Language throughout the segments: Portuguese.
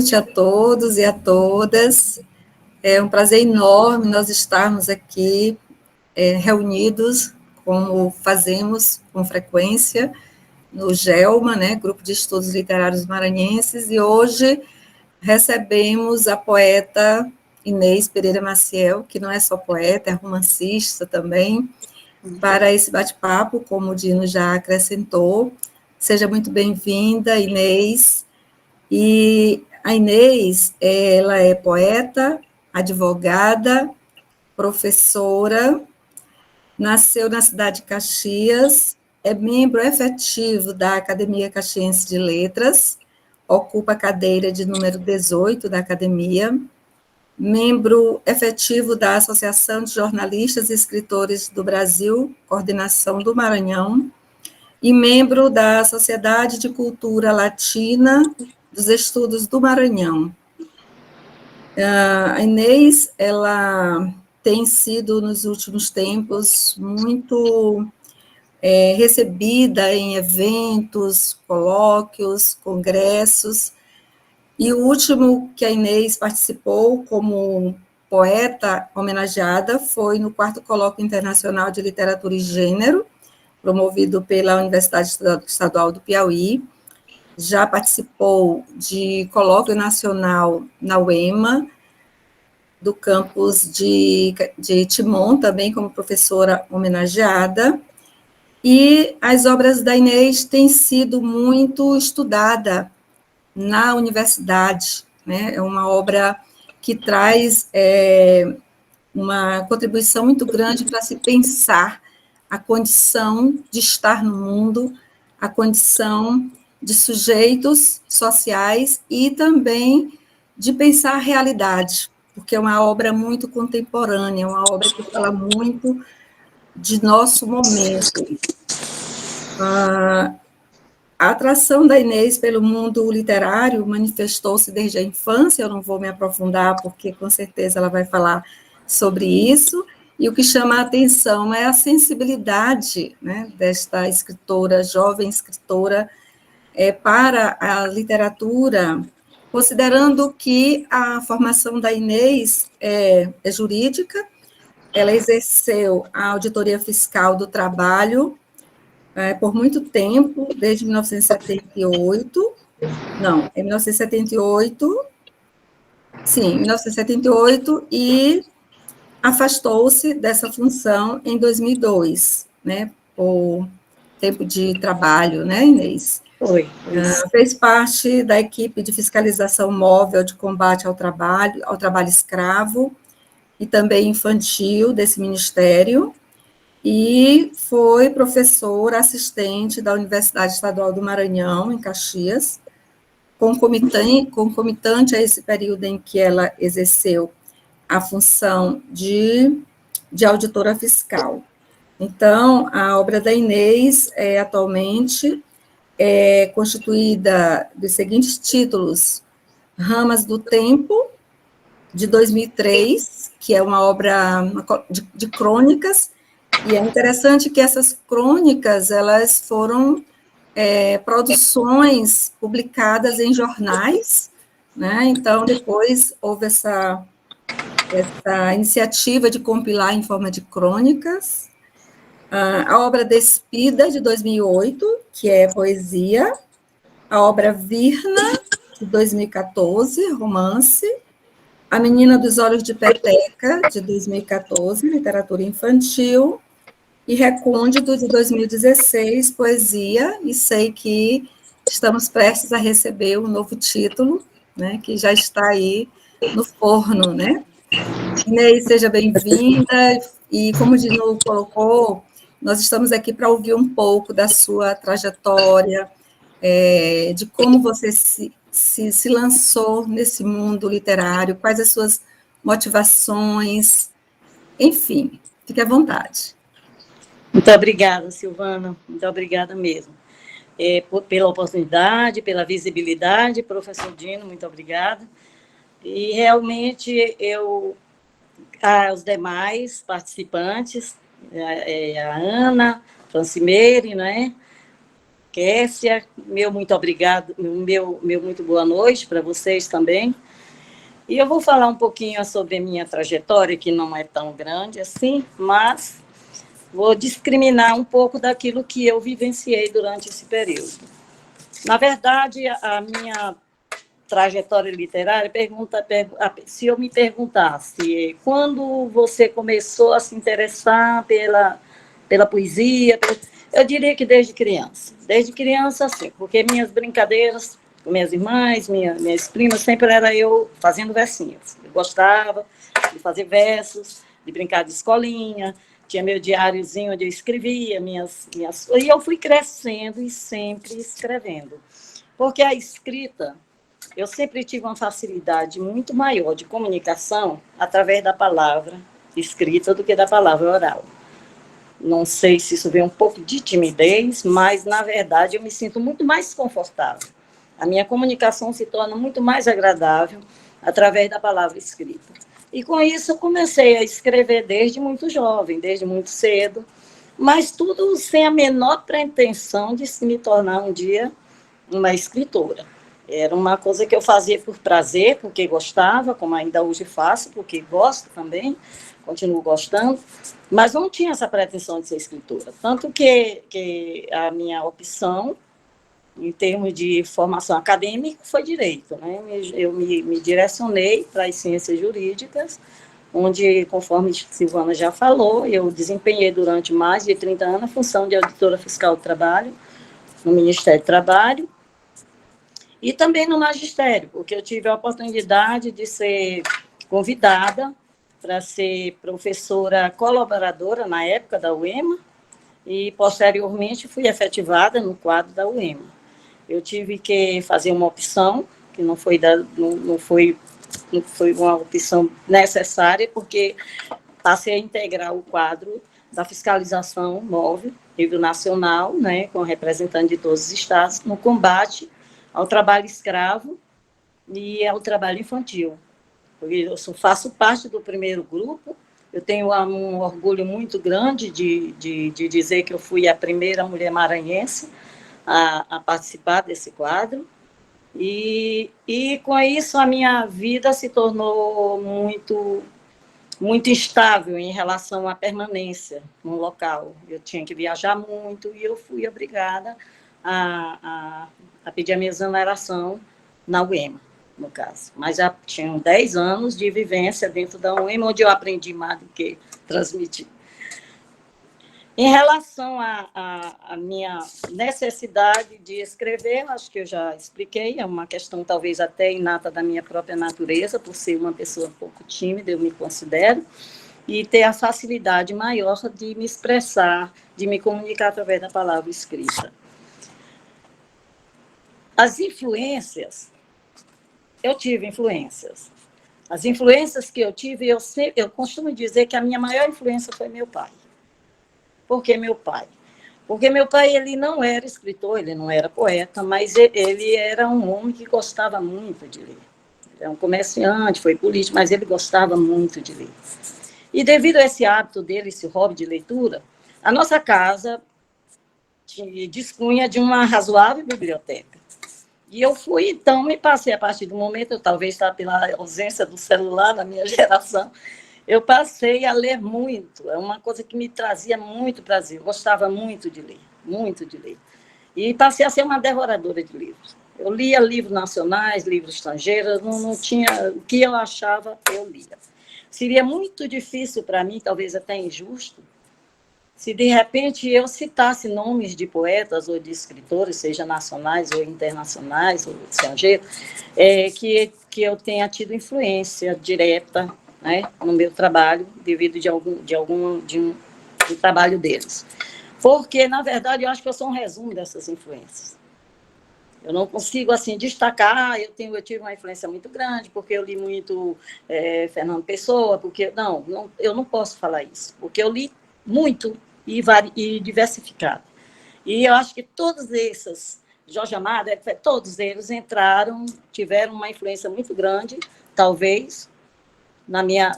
noite a todos e a todas. É um prazer enorme nós estarmos aqui reunidos, como fazemos com frequência, no GELMA, né, Grupo de Estudos Literários Maranhenses, e hoje recebemos a poeta Inês Pereira Maciel, que não é só poeta, é romancista também, para esse bate-papo, como o Dino já acrescentou. Seja muito bem-vinda, Inês. E a Inês, ela é poeta, advogada, professora, nasceu na cidade de Caxias, é membro efetivo da Academia Caxiense de Letras, ocupa a cadeira de número 18 da academia, membro efetivo da Associação de Jornalistas e Escritores do Brasil, Coordenação do Maranhão, e membro da Sociedade de Cultura Latina dos Estudos do Maranhão. A Inês, ela tem sido, nos últimos tempos, muito recebida em eventos, colóquios, congressos, e o último que a Inês participou como poeta homenageada foi no 4º Colóquio Internacional de Literatura e Gênero, promovido pela Universidade Estadual do Piauí. Já participou de colóquio nacional na UEMA, do campus de Timon, também como professora homenageada, e as obras da Inês têm sido muito estudada na universidade, né? É uma obra que traz uma contribuição muito grande para se pensar a condição de estar no mundo, a condição de sujeitos sociais e também de pensar a realidade, porque é uma obra muito contemporânea, uma obra que fala muito de nosso momento. A atração da Inês pelo mundo literário manifestou-se desde a infância, eu não vou me aprofundar, porque com certeza ela vai falar sobre isso, e o que chama a atenção é a sensibilidade, né, desta escritora, jovem escritora, para a literatura, considerando que a formação da Inês é jurídica, ela exerceu a auditoria fiscal do trabalho por muito tempo, desde 1978, não, em 1978, sim, 1978, e afastou-se dessa função em 2002, né, por tempo de trabalho, né, Inês? Foi. Fez parte da equipe de fiscalização móvel de combate ao trabalho escravo e também infantil desse ministério, e foi professora assistente da Universidade Estadual do Maranhão, em Caxias, concomitante a esse período em que ela exerceu a função de auditora fiscal. Então, a obra da Inês atualmente é constituída dos seguintes títulos: Ramas do Tempo, de 2003, que é uma obra de crônicas, e é interessante que essas crônicas, elas foram produções publicadas em jornais, né? Então, depois houve essa iniciativa de compilar em forma de crônicas. A obra Despida, de 2008, que é poesia. A obra Virna, de 2014, romance. A Menina dos Olhos de Peteca, de 2014, literatura infantil. E Recôndito, de 2016, poesia, e sei que estamos prestes a receber um novo título, né, que já está aí no forno, né? Inês, seja bem-vinda, e como o Dino colocou, nós estamos aqui para ouvir um pouco da sua trajetória, de como você se lançou nesse mundo literário, quais as suas motivações, enfim, fique à vontade. Muito obrigada, Silvana, muito obrigada mesmo. Pela oportunidade, pela visibilidade, professor Dino, muito obrigada. E realmente aos demais participantes, a Ana, Francimeire, né? Kessia, meu muito obrigado, meu muito boa noite para vocês também. E eu vou falar um pouquinho sobre a minha trajetória, que não é tão grande assim, mas vou discriminar um pouco daquilo que eu vivenciei durante esse período. Na verdade, a minha trajetória literária se eu me perguntasse quando você começou a se interessar pela poesia, eu diria que desde criança, sim, porque minhas brincadeiras com minhas irmãs, minhas primas, sempre era eu fazendo versinhos. Eu gostava de fazer versos, de brincar de escolinha, tinha meu diáriozinho onde eu escrevia e eu fui crescendo e sempre escrevendo. Porque a escrita, eu sempre tive uma facilidade muito maior de comunicação através da palavra escrita do que da palavra oral. Não sei se isso vem um pouco de timidez, mas, na verdade, eu me sinto muito mais confortável. A minha comunicação se torna muito mais agradável através da palavra escrita. E, com isso, eu comecei a escrever desde muito jovem, desde muito cedo, mas tudo sem a menor pretensão de se me tornar um dia uma escritora. Era uma coisa que eu fazia por prazer, porque gostava, como ainda hoje faço, porque gosto também, continuo gostando, mas não tinha essa pretensão de ser escritora. Tanto que a minha opção, em termos de formação acadêmica, foi direito, né? Eu me direcionei para as ciências jurídicas, onde, conforme Silvana já falou, eu desempenhei durante mais de 30 anos a função de auditora fiscal do trabalho, no Ministério do Trabalho, e também no magistério, porque eu tive a oportunidade de ser convidada para ser professora colaboradora na época da UEMA, e posteriormente fui efetivada no quadro da UEMA. Eu tive que fazer uma opção, que não foi uma opção necessária, porque passei a integrar o quadro da fiscalização móvel, nível nacional, né, com representantes de todos os estados, no combate ao trabalho escravo e ao trabalho infantil. Eu faço parte do primeiro grupo, eu tenho um orgulho muito grande de dizer que eu fui a primeira mulher maranhense a participar desse quadro, e com isso a minha vida se tornou muito instável em relação à permanência no local. Eu tinha que viajar muito e eu fui obrigada a pedir a minha exoneração na UEMA, no caso. Mas já tinham 10 anos de vivência dentro da UEMA, onde eu aprendi mais do que transmitir. Em relação à minha necessidade de escrever, acho que eu já expliquei, é uma questão talvez até inata da minha própria natureza, por ser uma pessoa um pouco tímida, eu me considero, e ter a facilidade maior de me expressar, de me comunicar através da palavra escrita. As influências, eu tive influências. As influências que eu tive, eu costumo dizer que a minha maior influência foi meu pai. Por que meu pai? Porque meu pai, ele não era escritor, ele não era poeta, mas ele era um homem que gostava muito de ler. Ele era um comerciante, foi político, mas ele gostava muito de ler. E devido a esse hábito dele, esse hobby de leitura, a nossa casa dispunha de uma razoável biblioteca. E eu fui, então, me passei, a partir do momento, eu talvez está pela ausência do celular na minha geração, eu passei a ler muito, é uma coisa que me trazia muito prazer, eu gostava muito de ler, e passei a ser uma devoradora de livros. Eu lia livros nacionais, livros estrangeiros, não tinha, o que eu achava, eu lia. Seria muito difícil para mim, talvez até injusto, se de repente eu citasse nomes de poetas ou de escritores, seja nacionais ou internacionais, ou estrangeiros, que eu tenha tido influência direta, né, no meu trabalho, devido de um trabalho deles. Porque, na verdade, eu acho que eu sou um resumo dessas influências. Eu não consigo, assim, destacar, eu tive uma influência muito grande, porque eu li muito Fernando Pessoa, porque, eu não posso falar isso, porque eu li muito e diversificado. E eu acho que todos esses, Jorge Amado, todos eles tiveram uma influência muito grande, talvez, na minha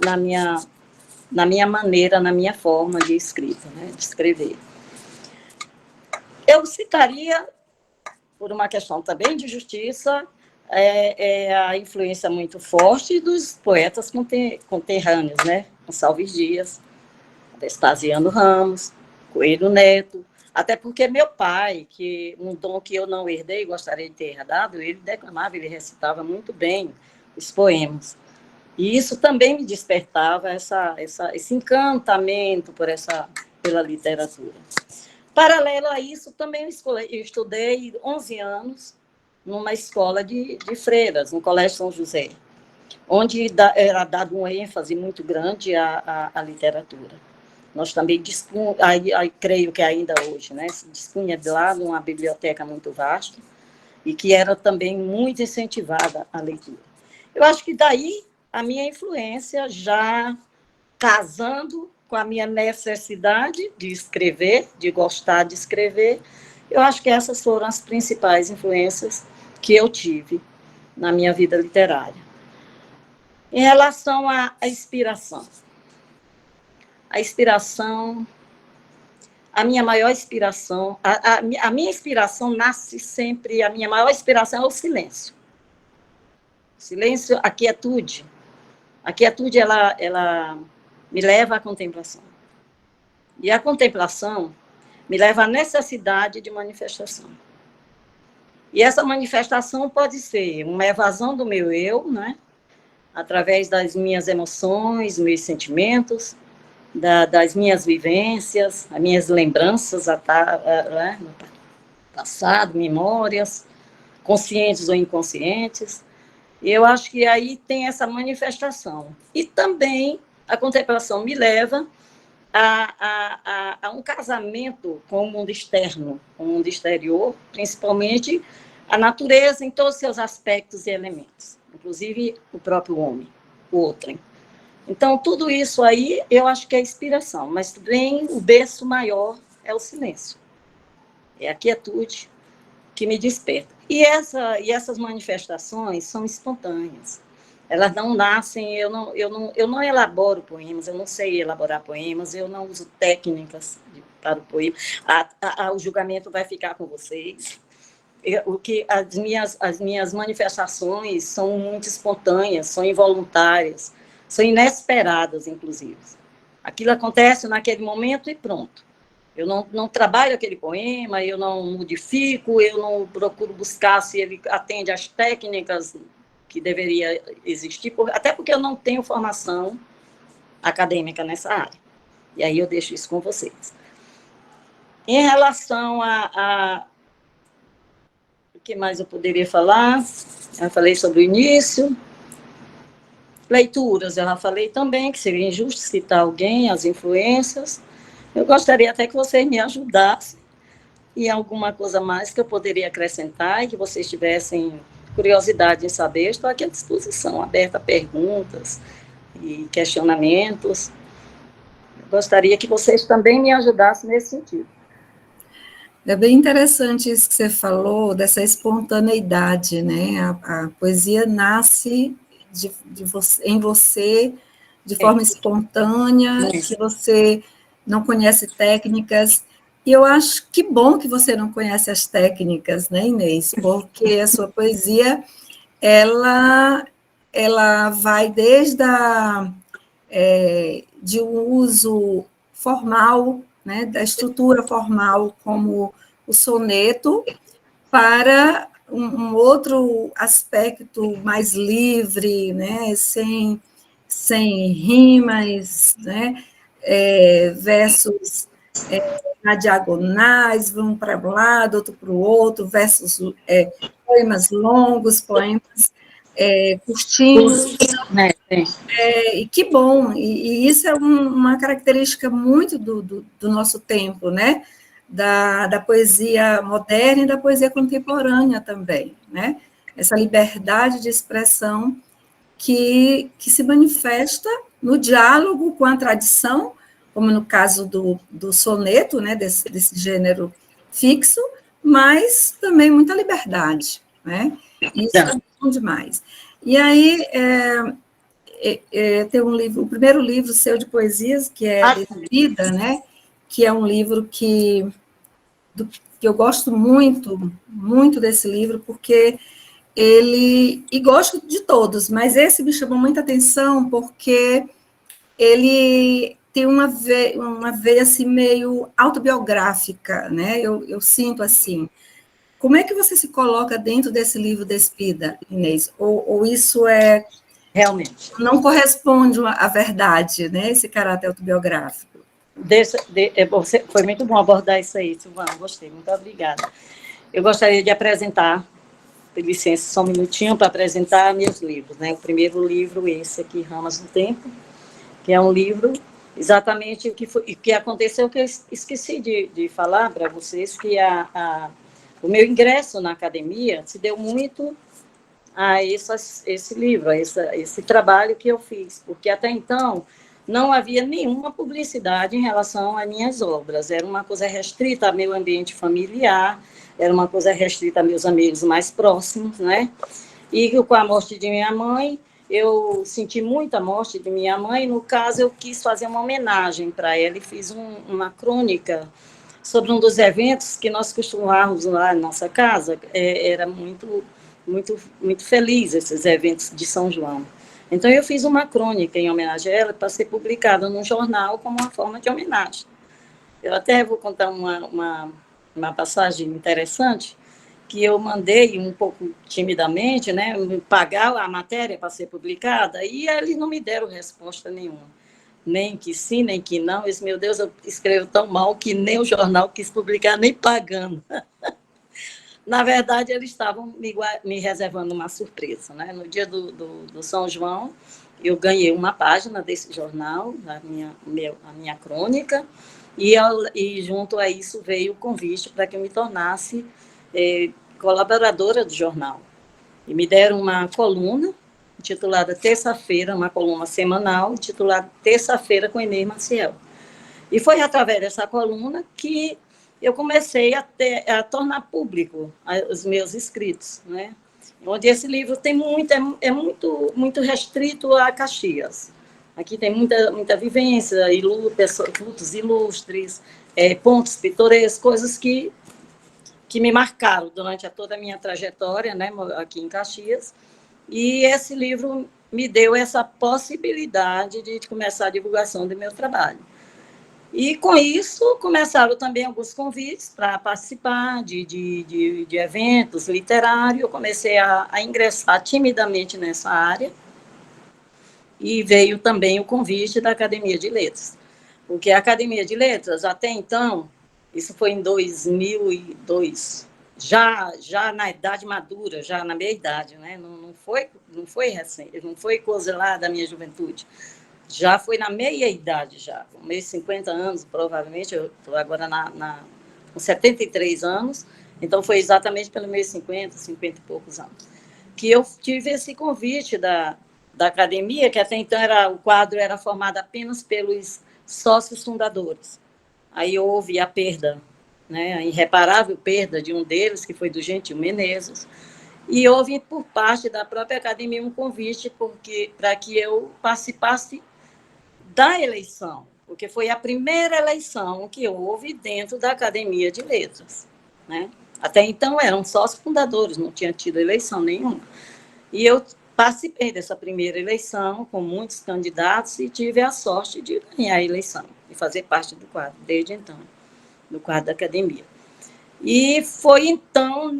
maneira, na minha forma de escrita, né, de escrever. Eu citaria por uma questão também de justiça, a influência muito forte dos poetas conterrâneos, né? Gonçalves Dias, Vespasiano Ramos, Coelho Neto, até porque meu pai, que um dom que eu não herdei, gostaria de ter herdado, ele declamava, ele recitava muito bem os poemas. E isso também me despertava esse encantamento pela literatura. Paralelo a isso, também eu estudei 11 anos numa escola de freiras, no Colégio São José, onde era dado uma ênfase muito grande à literatura. Nós também creio que ainda hoje, né, se dispunha de lá numa biblioteca muito vasta e que era também muito incentivada a leitura. Eu acho que daí a minha influência, já casando com a minha necessidade de escrever, de gostar de escrever, eu acho que essas foram as principais influências que eu tive na minha vida literária. Em relação à inspiração, a minha maior inspiração, a minha inspiração nasce sempre, a minha maior inspiração é o silêncio. Silêncio, a quietude. A quietude, ela me leva à contemplação. E a contemplação me leva à necessidade de manifestação. E essa manifestação pode ser uma evasão do meu eu, né? Através das minhas emoções, meus sentimentos, das minhas vivências, as minhas lembranças, né? Passado, memórias, conscientes ou inconscientes. E eu acho que aí tem essa manifestação. E também a contemplação me leva a um casamento com o mundo externo, com o mundo exterior, principalmente a natureza em todos os seus aspectos e elementos, inclusive o próprio homem, o outrem. Então, tudo isso aí eu acho que é inspiração, mas também o berço maior é o silêncio, é a quietude que me desperta. E essas manifestações são espontâneas. Elas não nascem, eu não elaboro poemas, eu não sei elaborar poemas, eu não uso técnicas para o poema. O julgamento vai ficar com vocês. As minhas manifestações são muito espontâneas, são involuntárias, são inesperadas, inclusive. Aquilo acontece naquele momento e pronto. Eu não trabalho aquele poema, eu não modifico, eu não procuro buscar se ele atende às técnicas que deveria existir, até porque eu não tenho formação acadêmica nessa área. E aí eu deixo isso com vocês. Em relação o que mais eu poderia falar? Eu falei sobre o início. Leituras, eu já falei também, que seria injusto citar alguém, as influências. Eu gostaria até que vocês me ajudassem em alguma coisa mais que eu poderia acrescentar e que vocês tivessem curiosidade em saber. Estou aqui à disposição, aberta a perguntas e questionamentos. Eu gostaria que vocês também me ajudassem nesse sentido. É bem interessante isso que você falou, dessa espontaneidade, né? A poesia nasce em você de forma espontânea, que você não conhece técnicas. E eu acho que bom que você não conhece as técnicas, né, Inês? Porque a sua poesia, ela vai desde de um uso formal, né, da estrutura formal, como o soneto, para um outro aspecto mais livre, né, sem rimas, né, versos na diagonais, vão para um lado, outro para o outro, versos, poemas longos, poemas curtinhos. E que bom, e isso é uma característica muito do nosso tempo, né? Da poesia moderna e da poesia contemporânea também, né? Essa liberdade de expressão que se manifesta no diálogo com a tradição, como no caso do soneto, né? Desse gênero fixo, mas também muita liberdade, né? Isso é bom demais. E aí, tem um livro, o primeiro livro seu de poesias, que é Vida, né? Que é um livro que eu gosto muito, muito desse livro, porque e gosto de todos, mas esse me chamou muita atenção, porque ele tem uma veia assim, meio autobiográfica, né? Eu sinto assim. Como é que você se coloca dentro desse livro Despida, Inês? Ou isso Realmente. não corresponde à verdade, né? Esse caráter autobiográfico? Foi muito bom abordar isso aí, Silvana, gostei, muito obrigada. Eu gostaria de apresentar, por licença, só um minutinho, para apresentar meus livros, né? O primeiro livro, esse aqui, Ramas do Tempo, que é um livro exatamente o que aconteceu, que eu esqueci de falar para vocês, que o meu ingresso na academia se deu muito a esse livro, a esse trabalho que eu fiz, porque até então não havia nenhuma publicidade em relação às minhas obras, era uma coisa restrita ao meu ambiente familiar, era uma coisa restrita a meus amigos mais próximos, né? E com a morte de minha mãe, eu senti muita morte de minha mãe, no caso eu quis fazer uma homenagem para ela e fiz uma crônica sobre um dos eventos que nós costumávamos lá na nossa casa, era muito feliz esses eventos de São João. Então, eu fiz uma crônica em homenagem a ela para ser publicada num jornal como uma forma de homenagem. Eu até vou contar uma passagem interessante, que eu mandei um pouco timidamente, né, pagar a matéria para ser publicada, e eles não me deram resposta nenhuma. Nem que sim, nem que não. Eu disse, meu Deus, eu escrevo tão mal que nem o jornal quis publicar, nem pagando. Na verdade, eles estavam me reservando uma surpresa, né? No dia do São João, eu ganhei uma página desse jornal, a minha crônica, e junto a isso veio o convite para que eu me tornasse colaboradora do jornal. E me deram uma coluna intitulada Terça-feira, uma coluna semanal, intitulada Terça-feira com Inês Maciel. E foi através dessa coluna que eu comecei a tornar público os meus escritos, né? Onde esse livro tem muito restrito a Caxias. Aqui tem muita vivência, lutos ilustres, pontos pitorescos, coisas que me marcaram durante toda a minha trajetória, né, aqui em Caxias. E esse livro me deu essa possibilidade de começar a divulgação do meu trabalho. E, com isso, começaram também alguns convites para participar de eventos literários. Eu comecei a ingressar timidamente nessa área. E veio também o convite da Academia de Letras. Porque a Academia de Letras, até então, isso foi em 2002, já na idade madura, já na meia-idade, né? Não foi recente, não foi coisa lá da minha juventude. Já foi na meia-idade, já, com meus 50 anos, provavelmente, eu estou agora com 73 anos, então foi exatamente pelos meus 50 e poucos anos, que eu tive esse convite da academia, que até então o quadro era formado apenas pelos sócios fundadores. Aí houve a perda, né, a irreparável perda de um deles, que foi do Gentil Menezes, e houve, por parte da própria academia, um convite para que eu participasse da eleição, porque foi a primeira eleição que houve dentro da Academia de Letras, né? Até então eram sócios fundadores, não tinha tido eleição nenhuma. E eu participei dessa primeira eleição com muitos candidatos e tive a sorte de ganhar a eleição e fazer parte do quadro, desde então, do quadro da academia. E foi, então,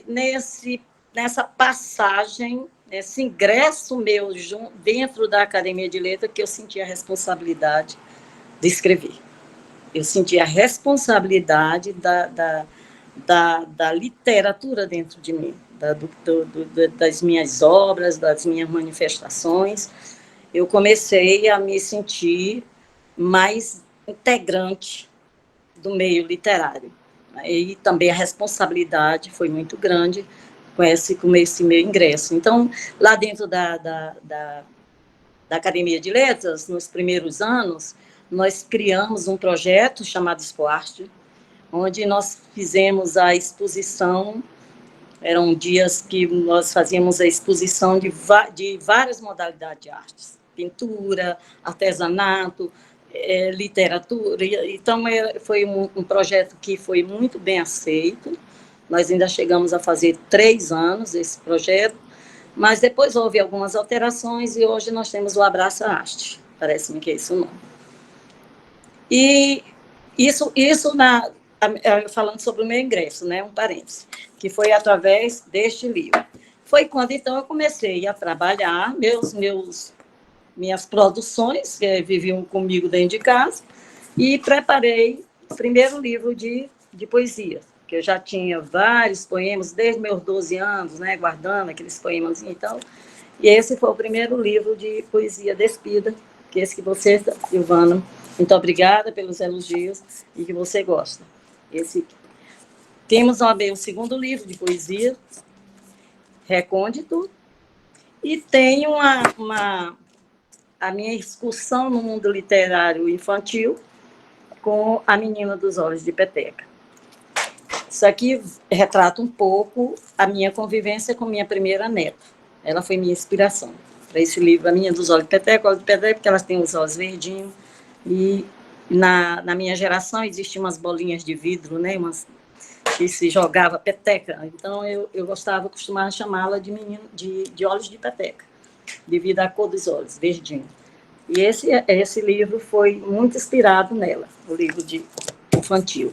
nessa passagem, esse ingresso meu dentro da Academia de Letras, que eu senti a responsabilidade de escrever. Eu senti a responsabilidade da literatura dentro de mim, das minhas obras, das minhas manifestações. Eu comecei a me sentir mais integrante do meio literário. E também a responsabilidade foi muito grande com esse meu ingresso. Então, lá dentro da Academia de Letras, nos primeiros anos, nós criamos um projeto chamado Expoarte, onde nós fizemos a exposição. Eram dias que nós fazíamos a exposição de várias modalidades de artes. Pintura, artesanato, literatura. Então, foi um projeto que foi muito bem aceito. Nós ainda chegamos a fazer 3 anos esse projeto, mas depois houve algumas alterações e hoje nós temos o Abraça Haste. Parece-me que é isso o nome. E isso falando sobre o meu ingresso, né, um parêntese, que foi através deste livro. Foi quando, então, eu comecei a trabalhar minhas produções, que viviam comigo dentro de casa, e preparei o primeiro livro de poesia, que eu já tinha vários poemas, desde meus 12 anos, né, guardando aqueles poemas e tal. E esse foi o primeiro livro de poesia despida, que é esse que você, Silvana, muito obrigada pelos elogios e que você gosta. Temos também o segundo livro de poesia, Recôndito, e tem a minha excursão no mundo literário infantil com A Menina dos Olhos de Peteca. Isso aqui retrata um pouco a minha convivência com minha primeira neta. Ela foi minha inspiração para esse livro, A Menina dos Olhos de Peteca, porque elas têm os olhos verdinhos, e na minha geração existiam umas bolinhas de vidro, né, que se jogava peteca, então eu costumava chamá-la de menino de olhos de peteca, devido à cor dos olhos, verdinho. E esse livro foi muito inspirado nela, o livro de infantil.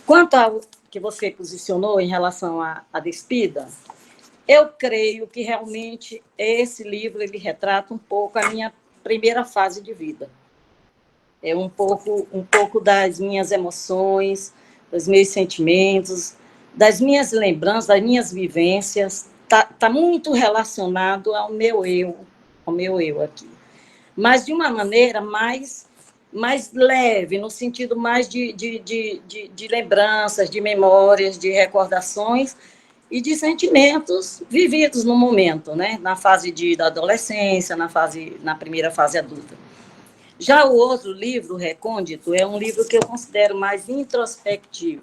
Quanto ao que você posicionou em relação à Despida, eu creio que realmente esse livro ele retrata um pouco a minha primeira fase de vida. É um pouco das minhas emoções, dos meus sentimentos, das minhas lembranças, das minhas vivências. Tá muito relacionado ao meu eu aqui. Mas de uma maneira mais leve, no sentido mais de lembranças, de memórias, de recordações e de sentimentos vividos no momento, né? Na fase da adolescência, na primeira fase adulta. Já o outro livro, Recôndito, é um livro que eu considero mais introspectivo,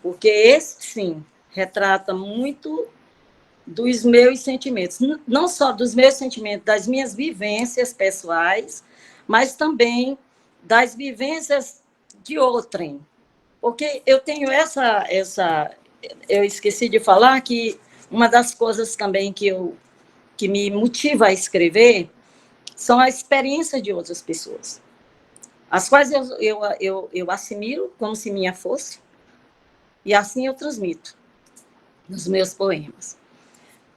porque esse, sim, retrata muito dos meus sentimentos, não só dos meus sentimentos, das minhas vivências pessoais, mas também das vivências de outrem. Porque eu tenho eu esqueci de falar que uma das coisas também que me motiva a escrever são as experiências de outras pessoas, as quais eu assimilo como se minha fosse, e assim eu transmito nos meus poemas.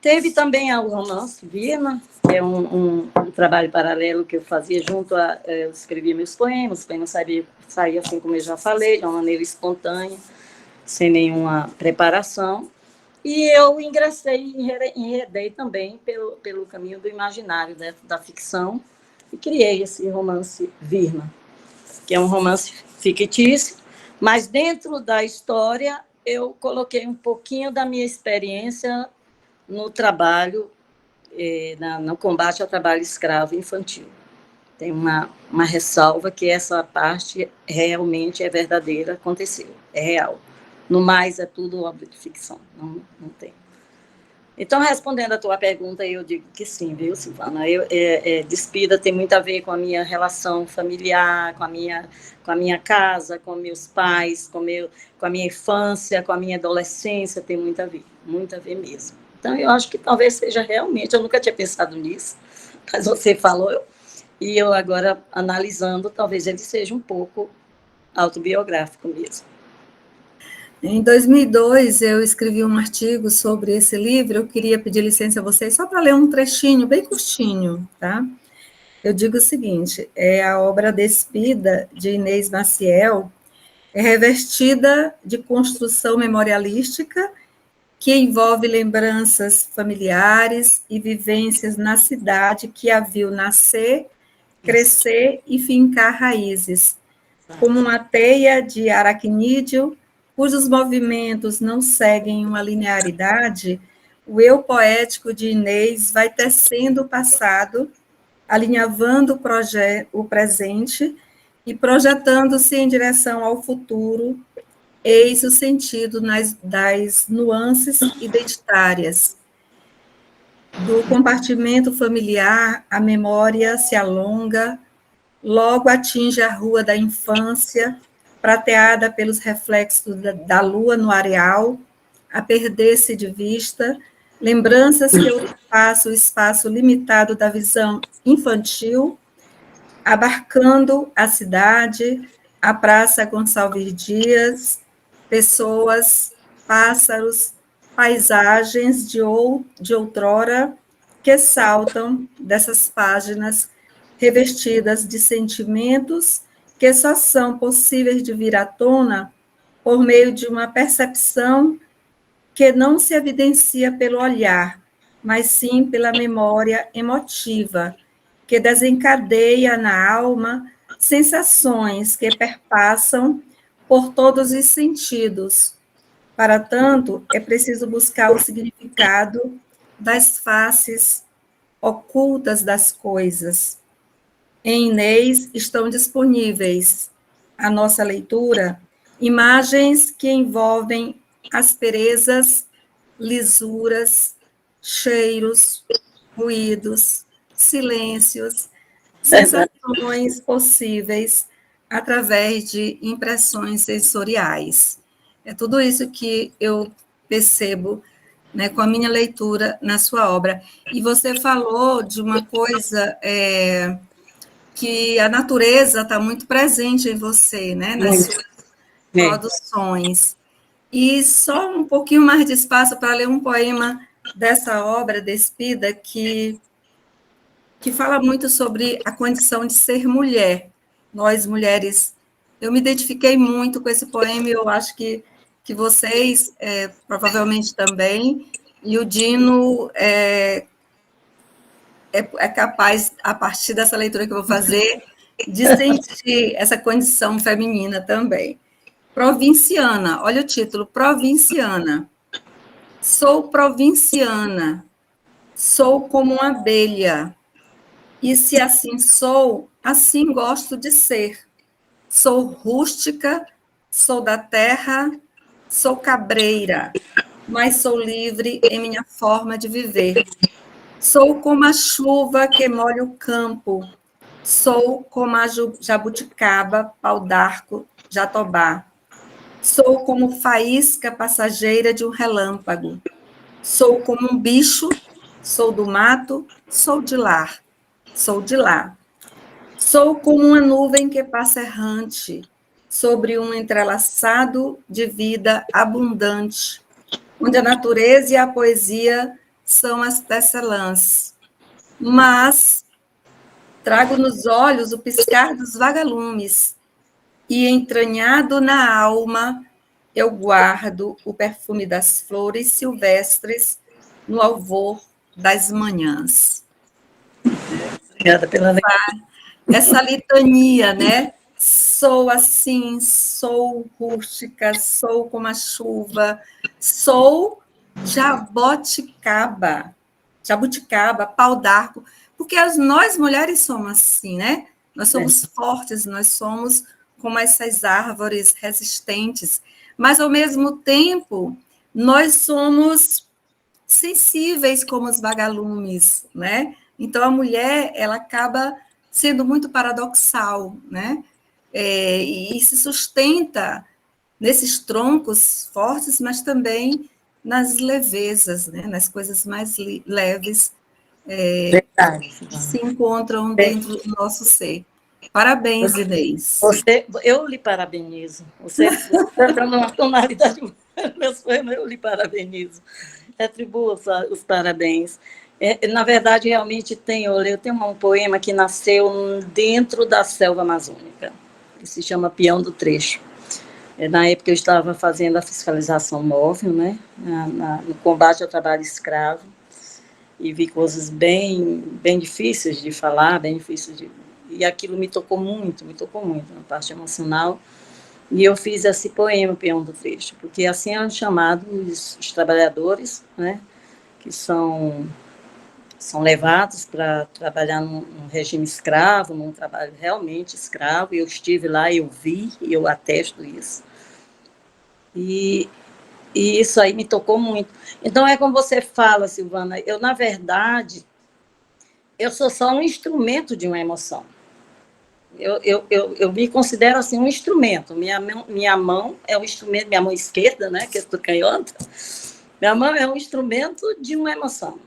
Teve também o romance Virna, que é um trabalho paralelo que eu fazia junto eu escrevia meus poemas saía assim como eu já falei, de uma maneira espontânea, sem nenhuma preparação, e eu enredei também pelo caminho do imaginário, né, da ficção, e criei esse romance Virna, que é um romance fictício, mas dentro da história eu coloquei um pouquinho da minha experiência no trabalho, no combate ao trabalho escravo infantil. Tem uma ressalva que essa parte realmente é verdadeira, aconteceu, é real. No mais, é tudo obra de ficção, não tem. Então, respondendo a tua pergunta, eu digo que sim, viu, Silvana? Despida tem muito a ver com a minha relação familiar, com a minha casa, com meus pais, com a minha infância, com a minha adolescência, tem muito a ver mesmo. Então, eu acho que talvez seja realmente, eu nunca tinha pensado nisso, mas você falou, e eu agora, analisando, talvez ele seja um pouco autobiográfico mesmo. Em 2002, eu escrevi um artigo sobre esse livro, eu queria pedir licença a vocês só para ler um trechinho, bem curtinho, tá? Eu digo o seguinte, a obra Despida, de Inês Maciel, é revestida de construção memorialística que envolve lembranças familiares e vivências na cidade que a viu nascer, crescer e fincar raízes, como uma teia de aracnídeo, cujos movimentos não seguem uma linearidade. O eu poético de Inês vai tecendo o passado, alinhavando o presente e projetando-se em direção ao futuro. Eis o sentido das nuances identitárias. Do compartimento familiar, a memória se alonga, logo atinge a rua da infância, prateada pelos reflexos da lua no areal, a perder-se de vista, lembranças que ultrapassam o espaço limitado da visão infantil, abarcando a cidade, a Praça Gonçalves Dias, pessoas, pássaros, paisagens de outrora que saltam dessas páginas revestidas de sentimentos que só são possíveis de vir à tona por meio de uma percepção que não se evidencia pelo olhar, mas sim pela memória emotiva, que desencadeia na alma sensações que perpassam por todos os sentidos. Para tanto, é preciso buscar o significado das faces ocultas das coisas. Em Inês estão disponíveis a nossa leitura imagens que envolvem asperezas, lisuras, cheiros, ruídos, silêncios, sensações possíveis através de impressões sensoriais. É tudo isso que eu percebo, né, com a minha leitura na sua obra. E você falou de uma coisa que a natureza está muito presente em você, né, nas suas produções. E só um pouquinho mais de espaço para ler um poema dessa obra, Despida, que fala muito sobre a condição de ser mulher. Nós, mulheres, eu me identifiquei muito com esse poema e eu acho que vocês, provavelmente também, e o Dino é capaz, a partir dessa leitura que eu vou fazer, de sentir essa condição feminina também. Provinciana, olha o título, Provinciana. Sou provinciana, sou como uma abelha, e se assim sou, assim gosto de ser. Sou rústica, sou da terra, sou cabreira, mas sou livre em minha forma de viver. Sou como a chuva que molha o campo, sou como a jabuticaba, pau-d'arco, jatobá. Sou como faísca passageira de um relâmpago. Sou como um bicho, sou do mato, sou de lá. Sou de lá. Sou como uma nuvem que passa errante sobre um entrelaçado de vida abundante, onde a natureza e a poesia são as tecelãs. Mas trago nos olhos o piscar dos vagalumes e, entranhado na alma, eu guardo o perfume das flores silvestres no alvor das manhãs. Obrigada pela essa litania, né? Sou assim, sou rústica, sou como a chuva, sou jabuticaba, pau-d'arco, porque nós mulheres somos assim, né? Nós somos fortes, nós somos como essas árvores resistentes, mas, ao mesmo tempo, nós somos sensíveis como os vagalumes, né? Então, a mulher, ela acaba sendo muito paradoxal, né? E se sustenta nesses troncos fortes, mas também nas levezas, né? Nas coisas mais leves que se encontram dentro do nosso ser. Parabéns, Inês. Eu lhe parabenizo. Você está numa tonalidade, meus poemas, eu lhe parabenizo. Atribuo os parabéns. Na verdade, realmente eu tenho um poema que nasceu dentro da selva amazônica, que se chama Peão do Trecho. Na época eu estava fazendo a fiscalização móvel, né, no combate ao trabalho escravo, e vi coisas bem difíceis de falar, e aquilo me tocou muito na parte emocional. E eu fiz esse poema, Peão do Trecho, porque assim eram chamados os trabalhadores, né, que são levados para trabalhar num regime escravo, num trabalho realmente escravo, e eu estive lá, eu vi, e eu atesto isso. E isso aí me tocou muito. Então, é como você fala, Silvana, eu, na verdade, eu sou só um instrumento de uma emoção. Eu me considero assim um instrumento. Minha mão é um instrumento, minha mão esquerda, né, que eu estou canhota, minha mão é um instrumento de uma emoção.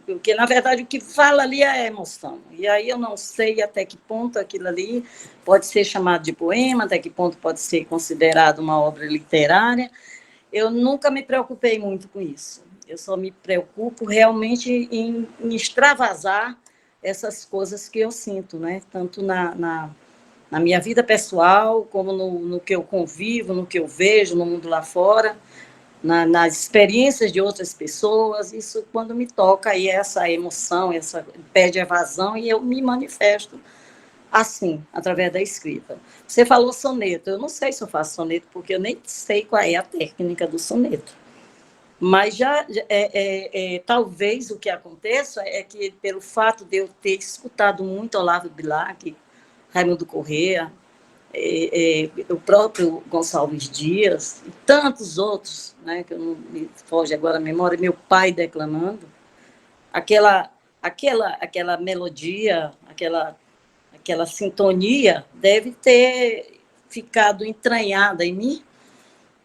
Porque, na verdade, o que fala ali é a emoção. E aí eu não sei até que ponto aquilo ali pode ser chamado de poema, até que ponto pode ser considerado uma obra literária. Eu nunca me preocupei muito com isso. Eu só me preocupo realmente em extravasar essas coisas que eu sinto, né? Tanto na minha vida pessoal, como no que eu convivo, no que eu vejo no mundo lá fora, nas experiências de outras pessoas. Isso, quando me toca, aí essa emoção, essa pede evasão, e eu me manifesto assim, através da escrita. Você falou soneto. Eu não sei se eu faço soneto, porque eu nem sei qual é a técnica do soneto. Mas talvez o que aconteça é que, pelo fato de eu ter escutado muito Olavo Bilac, Raimundo Corrêa, o próprio Gonçalves Dias, e tantos outros, né, que eu não me foge agora a memória, meu pai declamando, aquela melodia, aquela sintonia deve ter ficado entranhada em mim,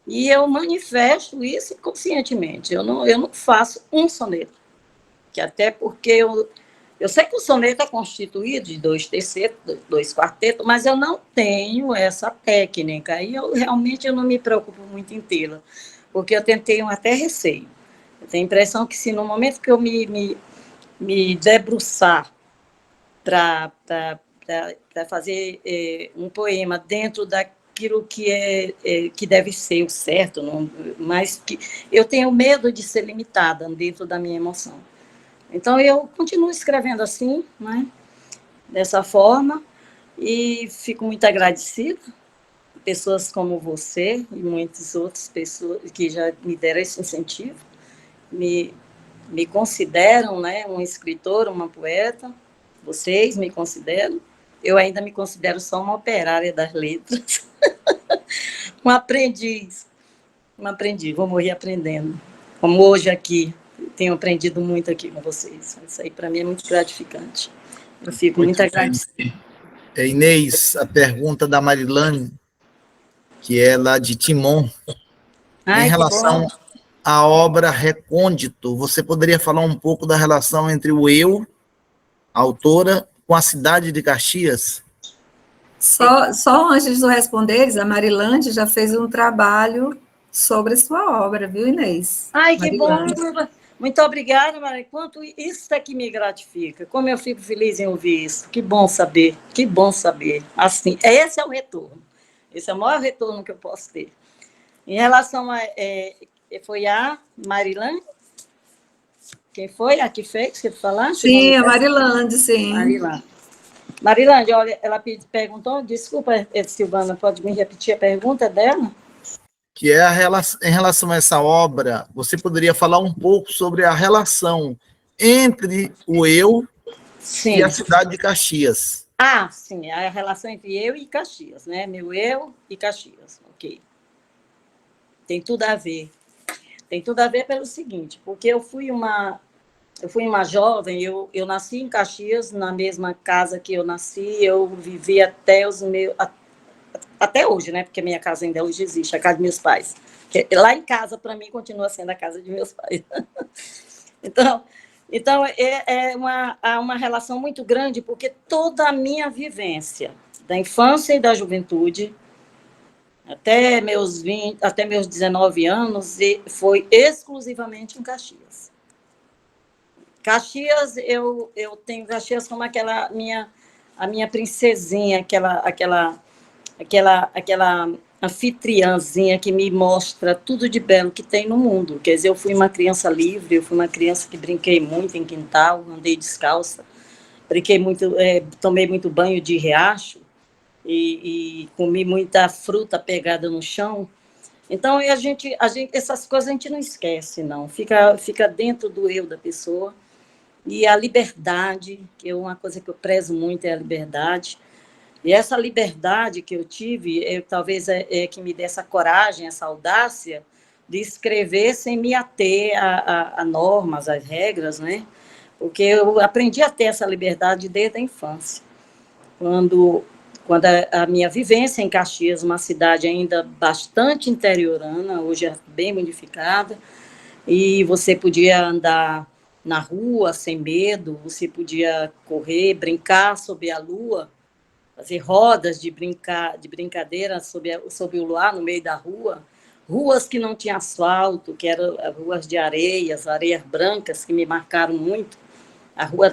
e eu manifesto isso conscientemente. Eu não faço um soneto, que até porque eu sei que o soneto é constituído de 2 tercetos, 2 quartetos, mas eu não tenho essa técnica, e realmente eu não me preocupo muito em tê-la, porque eu tentei até receio. Eu tenho a impressão que, se no momento que eu me debruçar para fazer um poema dentro daquilo que deve ser o certo, não, mas que eu tenho medo de ser limitada dentro da minha emoção. Então, eu continuo escrevendo assim, né, dessa forma, e fico muito agradecida a pessoas como você e muitas outras pessoas que já me deram esse incentivo, me consideram, né, uma escritora, uma poeta. Vocês me consideram. Eu ainda me considero só uma operária das letras. um aprendiz. Vou morrer aprendendo. Como hoje aqui, tenho aprendido muito aqui com vocês. Isso aí, para mim, é muito gratificante. Eu fico muito agradecida. Inês, a pergunta da Marilane, que é lá de Timon, em relação à obra Recôndito, você poderia falar um pouco da relação entre o eu, a autora, com a cidade de Caxias? Só antes de responderes, a Marilande já fez um trabalho sobre a sua obra, viu, Inês? Ai, que bom! Muito obrigada, Maria. Quanto isso é que me gratifica. Como eu fico feliz em ouvir isso. Que bom saber, que bom saber. Assim, esse é o retorno. Esse é o maior retorno que eu posso ter. Em relação a... foi a Marilande? Quem foi a que fez, que tu falaste? Sim, a Marilande, sim. Marilande, olha, ela perguntou, desculpa, Silvana, pode me repetir a pergunta dela? Que é em relação a essa obra, você poderia falar um pouco sobre a relação entre o eu e a cidade de Caxias? Ah, sim, a relação entre eu e Caxias, né? Meu eu e Caxias, ok. Tem tudo a ver. Tem tudo a ver pelo seguinte, porque eu fui uma jovem, eu nasci em Caxias, na mesma casa que eu nasci, eu vivi até hoje, né? Porque minha casa ainda hoje existe, a casa dos meus pais. Lá em casa, para mim, continua sendo a casa de meus pais. Então há uma relação muito grande, porque toda a minha vivência, da infância e da juventude, até meus 19 anos, foi exclusivamente em Caxias. Caxias, eu tenho Caxias como a minha princesinha, aquela anfitriãzinha que me mostra tudo de belo que tem no mundo. Quer dizer, eu fui uma criança livre, eu fui uma criança que brinquei muito em quintal, andei descalça, brinquei muito, tomei muito banho de riacho e comi muita fruta pegada no chão. Então, essas coisas a gente não esquece, não. Fica dentro do eu da pessoa. E a liberdade, que é uma coisa que eu prezo muito, é a liberdade. E essa liberdade que eu tive, talvez que me dê essa coragem, essa audácia de escrever sem me ater a normas, às regras, né? Porque eu aprendi a ter essa liberdade desde a infância. Quando quando a minha vivência em Caxias, uma cidade ainda bastante interiorana, hoje é bem modificada, e você podia andar na rua sem medo, você podia correr, brincar sob a lua, fazer rodas de brincadeira sob o luar no meio da rua, ruas que não tinham asfalto, que eram ruas de areias brancas, que me marcaram muito.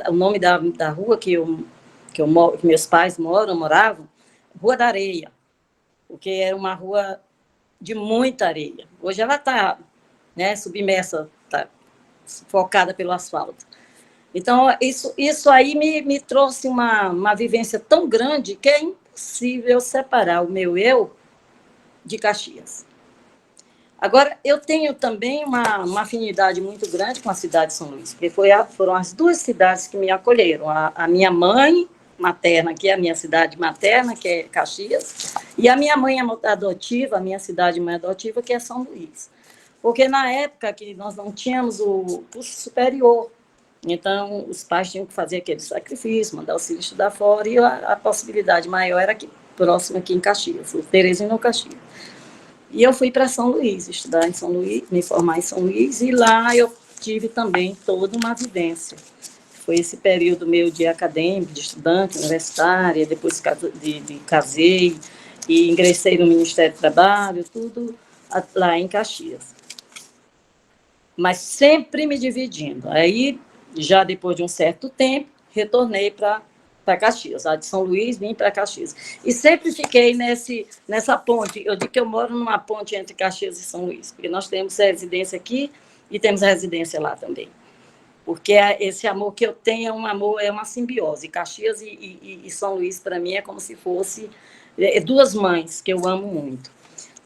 O nome da rua que meus pais moravam, Rua da Areia, porque era uma rua de muita areia. Hoje ela está, né, submersa, está focada pelo asfalto. Então, isso aí me trouxe uma vivência tão grande que é impossível separar o meu eu de Caxias. Agora, eu tenho também uma afinidade muito grande com a cidade de São Luís, porque foram as duas cidades que me acolheram. A minha mãe materna, que é a minha cidade materna, que é Caxias, e a minha mãe adotiva, a minha cidade mãe adotiva, que é São Luís. Porque na época que nós não tínhamos o curso superior, então os pais tinham que fazer aquele sacrifício, mandar os filhos estudar fora, e a possibilidade maior era aqui, próximo aqui em Caxias, o Teresina ou Caxias. E eu fui para São Luís, estudar em São Luís, me formar em São Luís, e lá eu tive também toda uma vivência. Foi esse período meu de acadêmico, de estudante, universitária, depois casei e ingressei no Ministério do Trabalho, tudo lá em Caxias. Mas sempre me dividindo. Aí, já depois de um certo tempo, retornei para Caxias. A de São Luís, vim para Caxias. E sempre fiquei nessa ponte. Eu digo que eu moro numa ponte entre Caxias e São Luís, porque nós temos residência aqui e temos residência lá também. Porque esse amor que eu tenho é uma simbiose. Caxias e São Luís, para mim, é como se fosse duas mães que eu amo muito.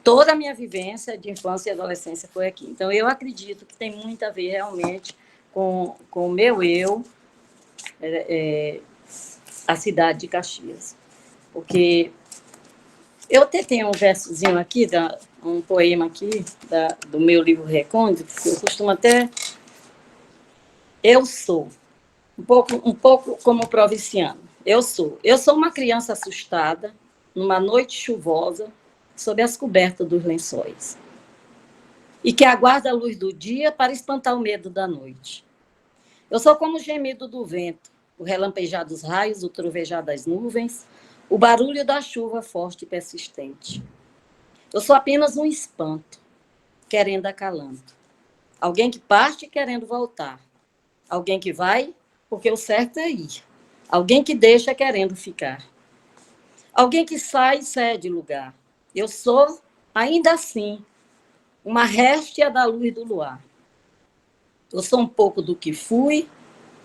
Toda a minha vivência de infância e adolescência foi aqui. Então, eu acredito que tem muito a ver, realmente, com o meu eu, a cidade de Caxias. Porque eu até tenho um versozinho aqui, um poema aqui, do meu livro Recôndito, que eu costumo até... Eu sou, um pouco como provinciano. Eu sou uma criança assustada, numa noite chuvosa, sob as cobertas dos lençóis, e que aguarda a luz do dia para espantar o medo da noite. Eu sou como o gemido do vento, o relampejar dos raios, o trovejar das nuvens, o barulho da chuva forte e persistente. Eu sou apenas um espanto, querendo acalanto. Alguém que parte querendo voltar. Alguém que vai porque o certo é ir. Alguém que deixa querendo ficar. Alguém que sai e cede lugar. Eu sou, ainda assim, uma réstia da luz do luar. Eu sou um pouco do que fui,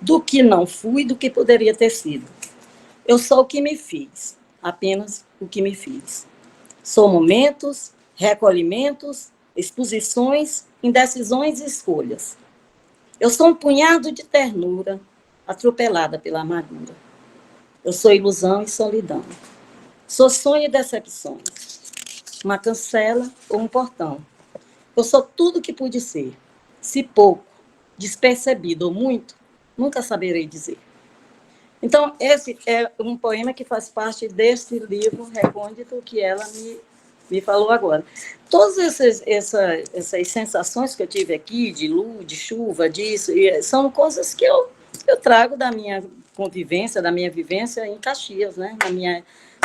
do que não fui, do que poderia ter sido. Eu sou o que me fiz, apenas o que me fiz. Sou momentos, recolhimentos, exposições, indecisões e escolhas. Eu sou um punhado de ternura, atropelada pela amargura. Eu sou ilusão e solidão. Sou sonho e decepções. Uma cancela ou um portão. Eu sou tudo que pude ser. Se pouco, despercebido ou muito, nunca saberei dizer. Então, esse é um poema que faz parte desse livro Recôndito que ela me falou agora. Todas essas sensações que eu tive aqui, de luz, de chuva, disso, são coisas que eu trago da minha convivência, da minha vivência em Caxias, né?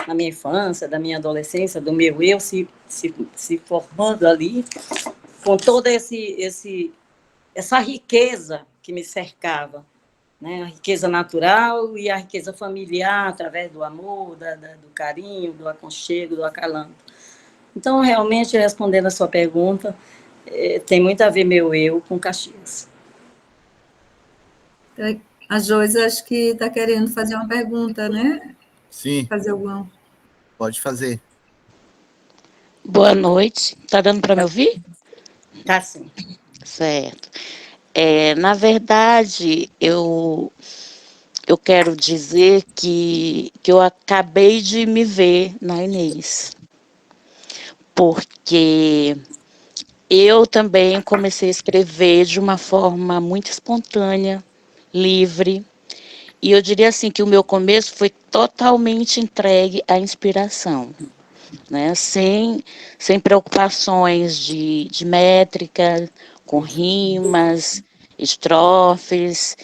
Na minha infância, da minha adolescência, do meu eu se formando ali, com toda essa riqueza que me cercava, né? A riqueza natural e a riqueza familiar, através do amor, do carinho, do aconchego, do acalanto. Então, realmente, respondendo a sua pergunta, tem muito a ver meu eu com Caxias. A Joyce, acho que está querendo fazer uma pergunta, né? Sim. Fazer alguma. Pode fazer. Boa noite. Está dando para me ouvir? Tá, sim. Certo. Na verdade, eu quero dizer que eu acabei de me ver na Inês. Porque eu também comecei a escrever de uma forma muito espontânea, livre, E eu diria assim que o meu começo foi totalmente entregue à inspiração, né? Sem preocupações de métrica, com rimas, estrofes.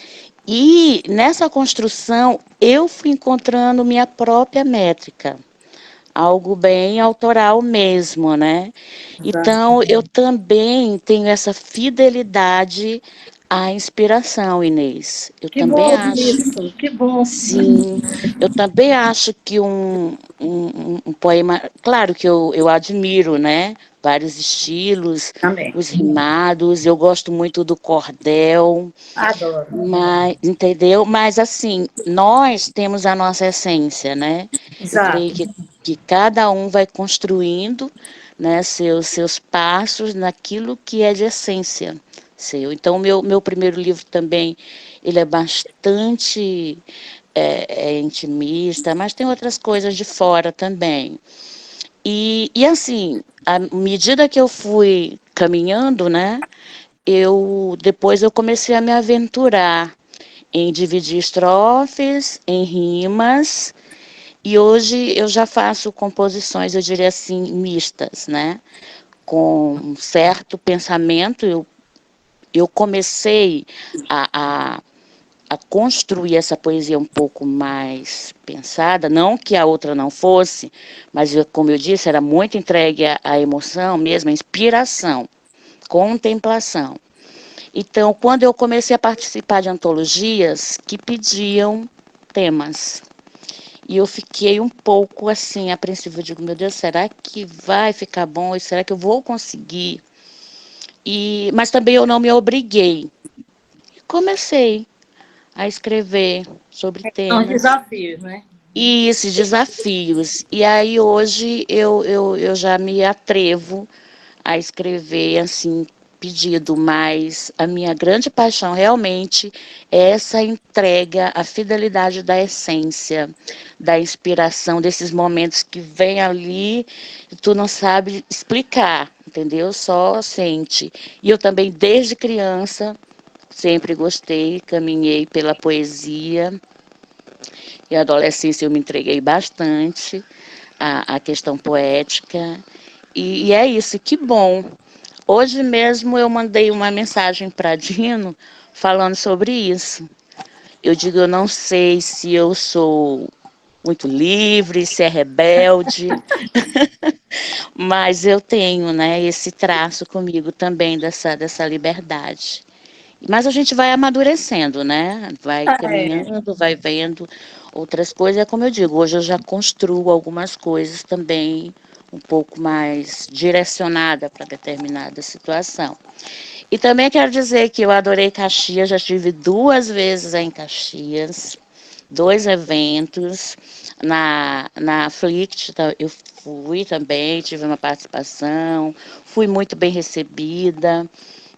E nessa construção eu fui encontrando minha própria métrica, algo bem autoral mesmo, né? Exato. Então eu também tenho essa fidelidade à inspiração, Inês. Eu Que também bom acho. isso, que bom. Sim, eu também acho que um poema, claro que eu admiro, né? Vários estilos, Também. os rimados, eu gosto muito do cordel, Adoro. mas, entendeu? Mas assim, nós temos a nossa essência, né? Eu creio Exato. que cada um vai construindo, né, seus passos naquilo que é de essência seu. Então, meu primeiro livro também, ele é bastante intimista, mas tem outras coisas de fora também. E assim, à medida que eu fui caminhando, né, depois eu comecei a me aventurar em dividir estrofes, em rimas, e hoje eu já faço composições, eu diria assim, mistas, né? Com um certo pensamento, eu comecei a, a, a construir essa poesia um pouco mais pensada, não que a outra não fosse, mas como eu disse, era muito entregue à emoção mesmo, à inspiração, contemplação. Então, quando eu comecei a participar de antologias que pediam temas, e eu fiquei um pouco assim, apreensiva, eu digo, meu Deus, será que vai ficar bom? E será que eu vou conseguir? Mas também eu não me obriguei. Comecei a escrever sobre São os temas desafios, né? e esses desafios. E aí hoje eu já me atrevo a escrever assim, pedido, mas a minha grande paixão realmente é essa entrega, a fidelidade da essência, da inspiração, desses momentos que vem ali e tu não sabe explicar, entendeu? Só sente. E eu também, desde criança, sempre gostei, caminhei pela poesia. E a adolescência eu me entreguei bastante à questão poética. E é isso, que bom. Hoje mesmo eu mandei uma mensagem para Dino falando sobre isso. Eu digo, eu não sei se eu sou muito livre, se é rebelde, mas eu tenho, né, esse traço comigo também dessa liberdade. Mas a gente vai amadurecendo, né? Vai É, caminhando, vai vendo outras coisas. É como eu digo, hoje eu já construo algumas coisas também um pouco mais direcionada para determinada situação. E também quero dizer que eu adorei Caxias, já estive 2 vezes em Caxias, 2 eventos. Na Flict eu fui também, tive uma participação, fui muito bem recebida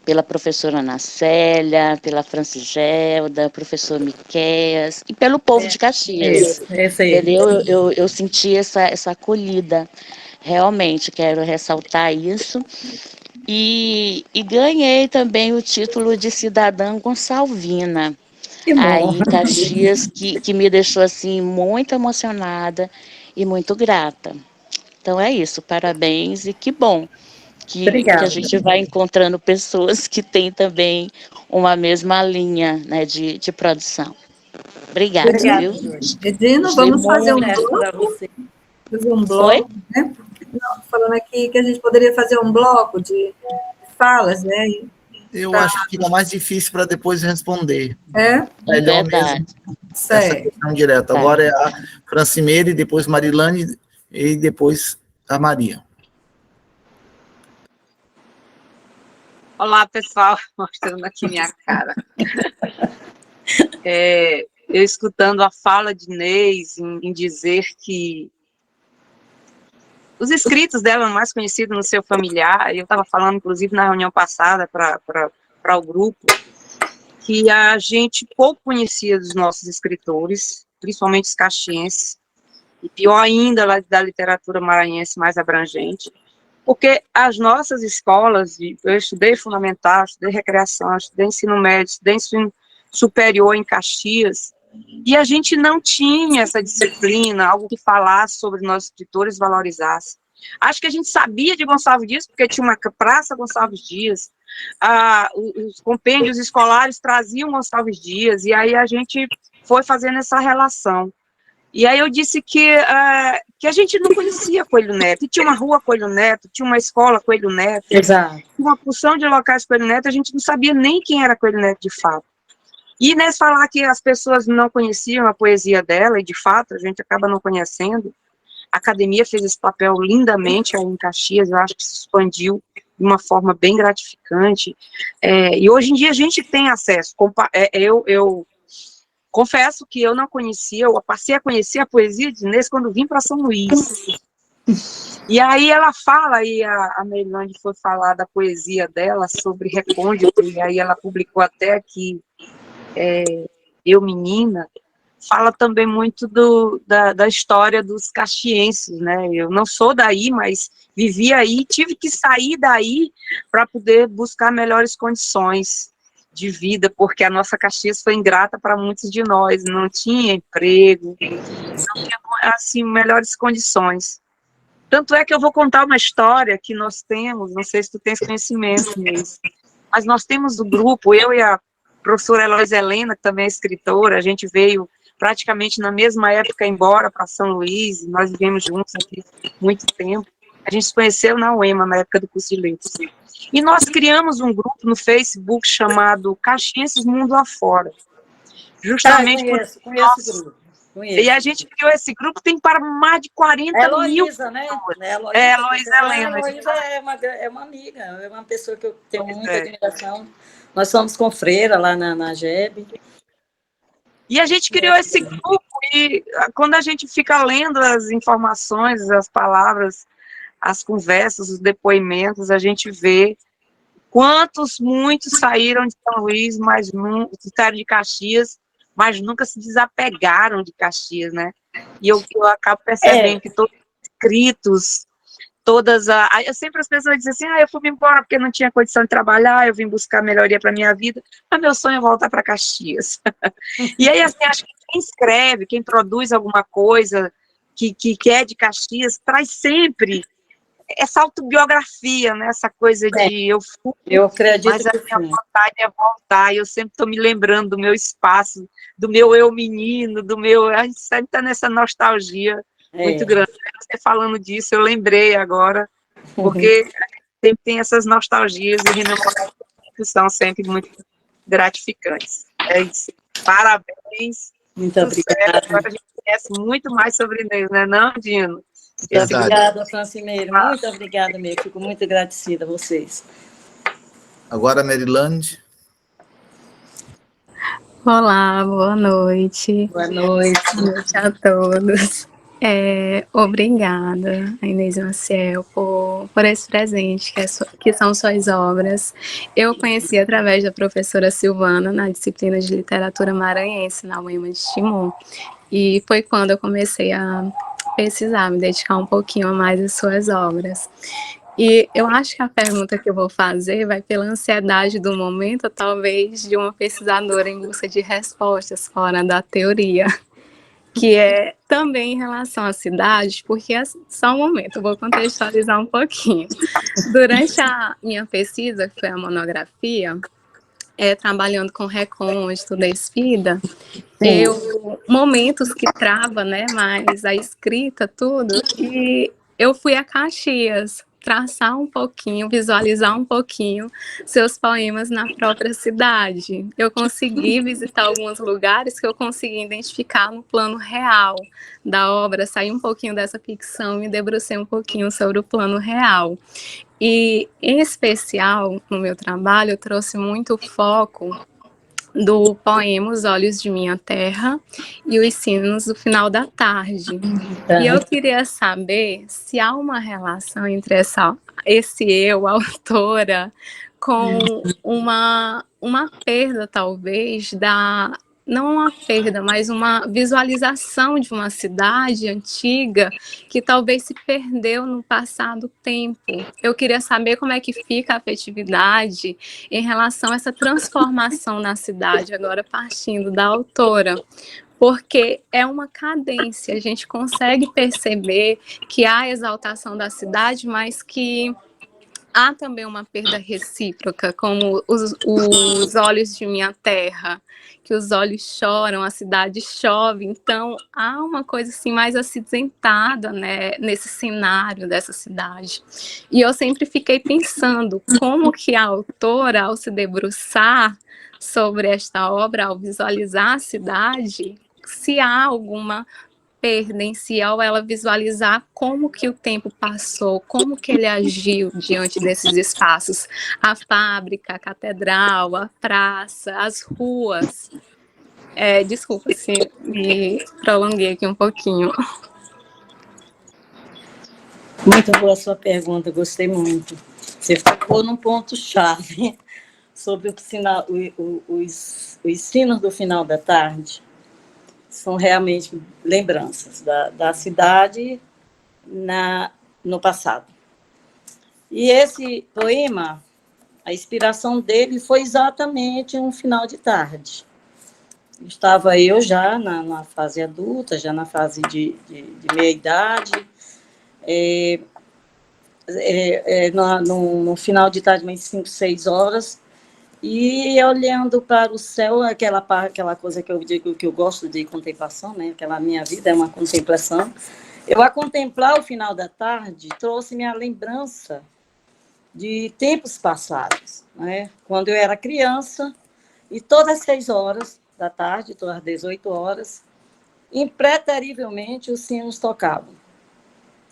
pela professora Ana Célia, pela Francigelda, professor Miqueias e pelo povo de Caxias. esse aí. Entendeu? Eu senti essa acolhida. Realmente, quero ressaltar isso. E ganhei também o título de cidadã gonçalvina, Que bom. aí em Caxias, que me deixou assim muito emocionada e muito grata. Então é isso, parabéns e que bom que a Obrigada. gente vai encontrando pessoas que têm também uma mesma linha, né, de produção. Obrigada, Edino, Obrigada, viu? Júlia. Edino, Gostei vamos muito. Para você. fazer um Foi? bloco, né? Não, falando aqui que a gente poderia fazer um bloco de falas, né? Eu Pra, acho que fica mais difícil para depois responder. é, É Melhor mesmo verdade. essa certo. questão direta. Tá. Agora é a Francimeire, depois Marilane e depois a Maria. Olá, pessoal, mostrando aqui minha cara. Eu escutando a fala de Inês em dizer que os escritos dela mais conhecidos no seu familiar, eu estava falando, inclusive, na reunião passada para o grupo, que a gente pouco conhecia dos nossos escritores, principalmente os caxienses, e pior ainda, da literatura maranhense mais abrangente, porque as nossas escolas, eu estudei fundamental, estudei recreação, estudei ensino médio, estudei ensino superior em Caxias, E a gente não tinha essa disciplina, algo que falasse sobre nós escritores, valorizasse. Acho que a gente sabia de Gonçalves Dias, porque tinha uma praça Gonçalves Dias, os compêndios escolares traziam Gonçalves Dias, e aí a gente foi fazendo essa relação. E aí eu disse que a gente não conhecia Coelho Neto, e tinha uma rua Coelho Neto, tinha uma escola Coelho Neto, Exato. uma porção de locais Coelho Neto, a gente não sabia nem quem era Coelho Neto de fato. E nesse falar que as pessoas não conheciam a poesia dela, e de fato a gente acaba não conhecendo, a academia fez esse papel lindamente aí em Caxias, eu acho que se expandiu de uma forma bem gratificante, e hoje em dia a gente tem acesso. Eu confesso que eu não conhecia, eu passei a conhecer a poesia de Inês quando vim para São Luís. E aí ela fala, e a Meilândia foi falar da poesia dela sobre Recôndito, e aí ela publicou até aqui, Eu Menina, fala também muito da história dos caxienses, né? Eu não sou daí, mas vivi aí, tive que sair daí para poder buscar melhores condições de vida, porque a nossa Caxias foi ingrata para muitos de nós, não tinha emprego, não tinha, assim, melhores condições. Tanto é que eu vou contar uma história que nós temos, não sei se tu tens conhecimento, mas nós temos o grupo, eu e a professora Heloísa Helena, que também é escritora, a gente veio praticamente na mesma época embora para São Luís, nós vivemos juntos aqui muito tempo. A gente se conheceu na UEMA, na época do curso de letras. E nós criamos um grupo no Facebook chamado Caxienses Mundo Afora. Justamente conheço por o grupo. Conheço. E a gente criou esse grupo, tem para mais de 40 mil pessoas. Né? Heloísa Helena. Heloísa é uma amiga, é uma pessoa que eu tenho muita admiração. Nós somos com freira lá na GEB. E a gente criou esse grupo, e quando a gente fica lendo as informações, as palavras, as conversas, os depoimentos, a gente vê muitos saíram de São Luís, mas saíram de Caxias, mas nunca se desapegaram de Caxias, né? E eu acabo percebendo que todos os escritos, sempre as pessoas dizem assim, eu fui embora porque não tinha condição de trabalhar, eu vim buscar melhoria para minha vida, mas meu sonho é voltar para Caxias. E aí, assim, acho que quem escreve, quem produz alguma coisa que é de Caxias, traz sempre essa autobiografia, né? Essa coisa de eu fui, eu acredito, mas a minha vontade é voltar, e eu sempre estou me lembrando do meu espaço, do meu eu menino, a gente sempre está nessa nostalgia muito grande. Você falando disso, eu lembrei agora, porque a gente sempre tem essas nostalgias e rememorações que são sempre muito gratificantes. É isso. Parabéns. Muito obrigada. Agora a gente conhece muito mais sobre Inês, né, não, Dino? Muito obrigada, Francineiro. Muito obrigada mesmo. Fico muito agradecida a vocês. Agora, Merilândia. Olá, boa noite. Boa noite. Boa noite a todos. Obrigada, Inês Maciel, por esse presente, que são suas obras. Eu conheci através da professora Silvana, na disciplina de literatura maranhense, na UEMA de Timon, e foi quando eu comecei a pesquisar, me dedicar um pouquinho a mais às suas obras. E eu acho que a pergunta que eu vou fazer vai pela ansiedade do momento, talvez de uma pesquisadora em busca de respostas fora da teoria, que é também em relação à cidade, porque só um momento, eu vou contextualizar um pouquinho. Durante a minha pesquisa, que foi a monografia, trabalhando com Recôndito, Desfida, momentos que trava, né, mas a escrita, tudo, e eu fui a Caxias, traçar um pouquinho, visualizar um pouquinho seus poemas na própria cidade. Eu consegui visitar alguns lugares que eu consegui identificar no plano real da obra, sair um pouquinho dessa ficção e me debrucei um pouquinho sobre o plano real. E, em especial, no meu trabalho, eu trouxe muito foco do poema Os Olhos de Minha Terra e Os Sinos do Final da Tarde. E eu queria saber se há uma relação entre esse eu, autora, com uma perda, talvez, não uma perda, mas uma visualização de uma cidade antiga que talvez se perdeu no passado tempo. Eu queria saber como é que fica a afetividade em relação a essa transformação na cidade, agora partindo da autora, porque é uma cadência, a gente consegue perceber que há exaltação da cidade, mas que há também uma perda recíproca, como os olhos de minha terra, que os olhos choram, a cidade chove, então há uma coisa assim mais acinzentada, né, nesse cenário dessa cidade. E eu sempre fiquei pensando como que a autora, ao se debruçar sobre esta obra, ao visualizar a cidade, se há alguma perda em si, ao ela visualizar como que o tempo passou, como que ele agiu diante desses espaços, a fábrica, a catedral, a praça, as ruas. Desculpa se me prolonguei aqui um pouquinho. Muito boa a sua pergunta, gostei muito. Você ficou num ponto-chave sobre os sinos do final da tarde. São realmente lembranças da cidade no passado. E esse poema, a inspiração dele foi exatamente um final de tarde. Estava eu já na fase adulta, já na fase de meia-idade, no final de tarde, umas 5, 6 horas, e olhando para o céu, aquela coisa que eu digo que eu gosto de contemplação, né? Aquela minha vida é uma contemplação. Eu, a contemplar o final da tarde, trouxe-me a lembrança de tempos passados, né? Quando eu era criança, e todas as 6 horas da tarde, todas as 18 horas, impreterivelmente os sinos tocavam.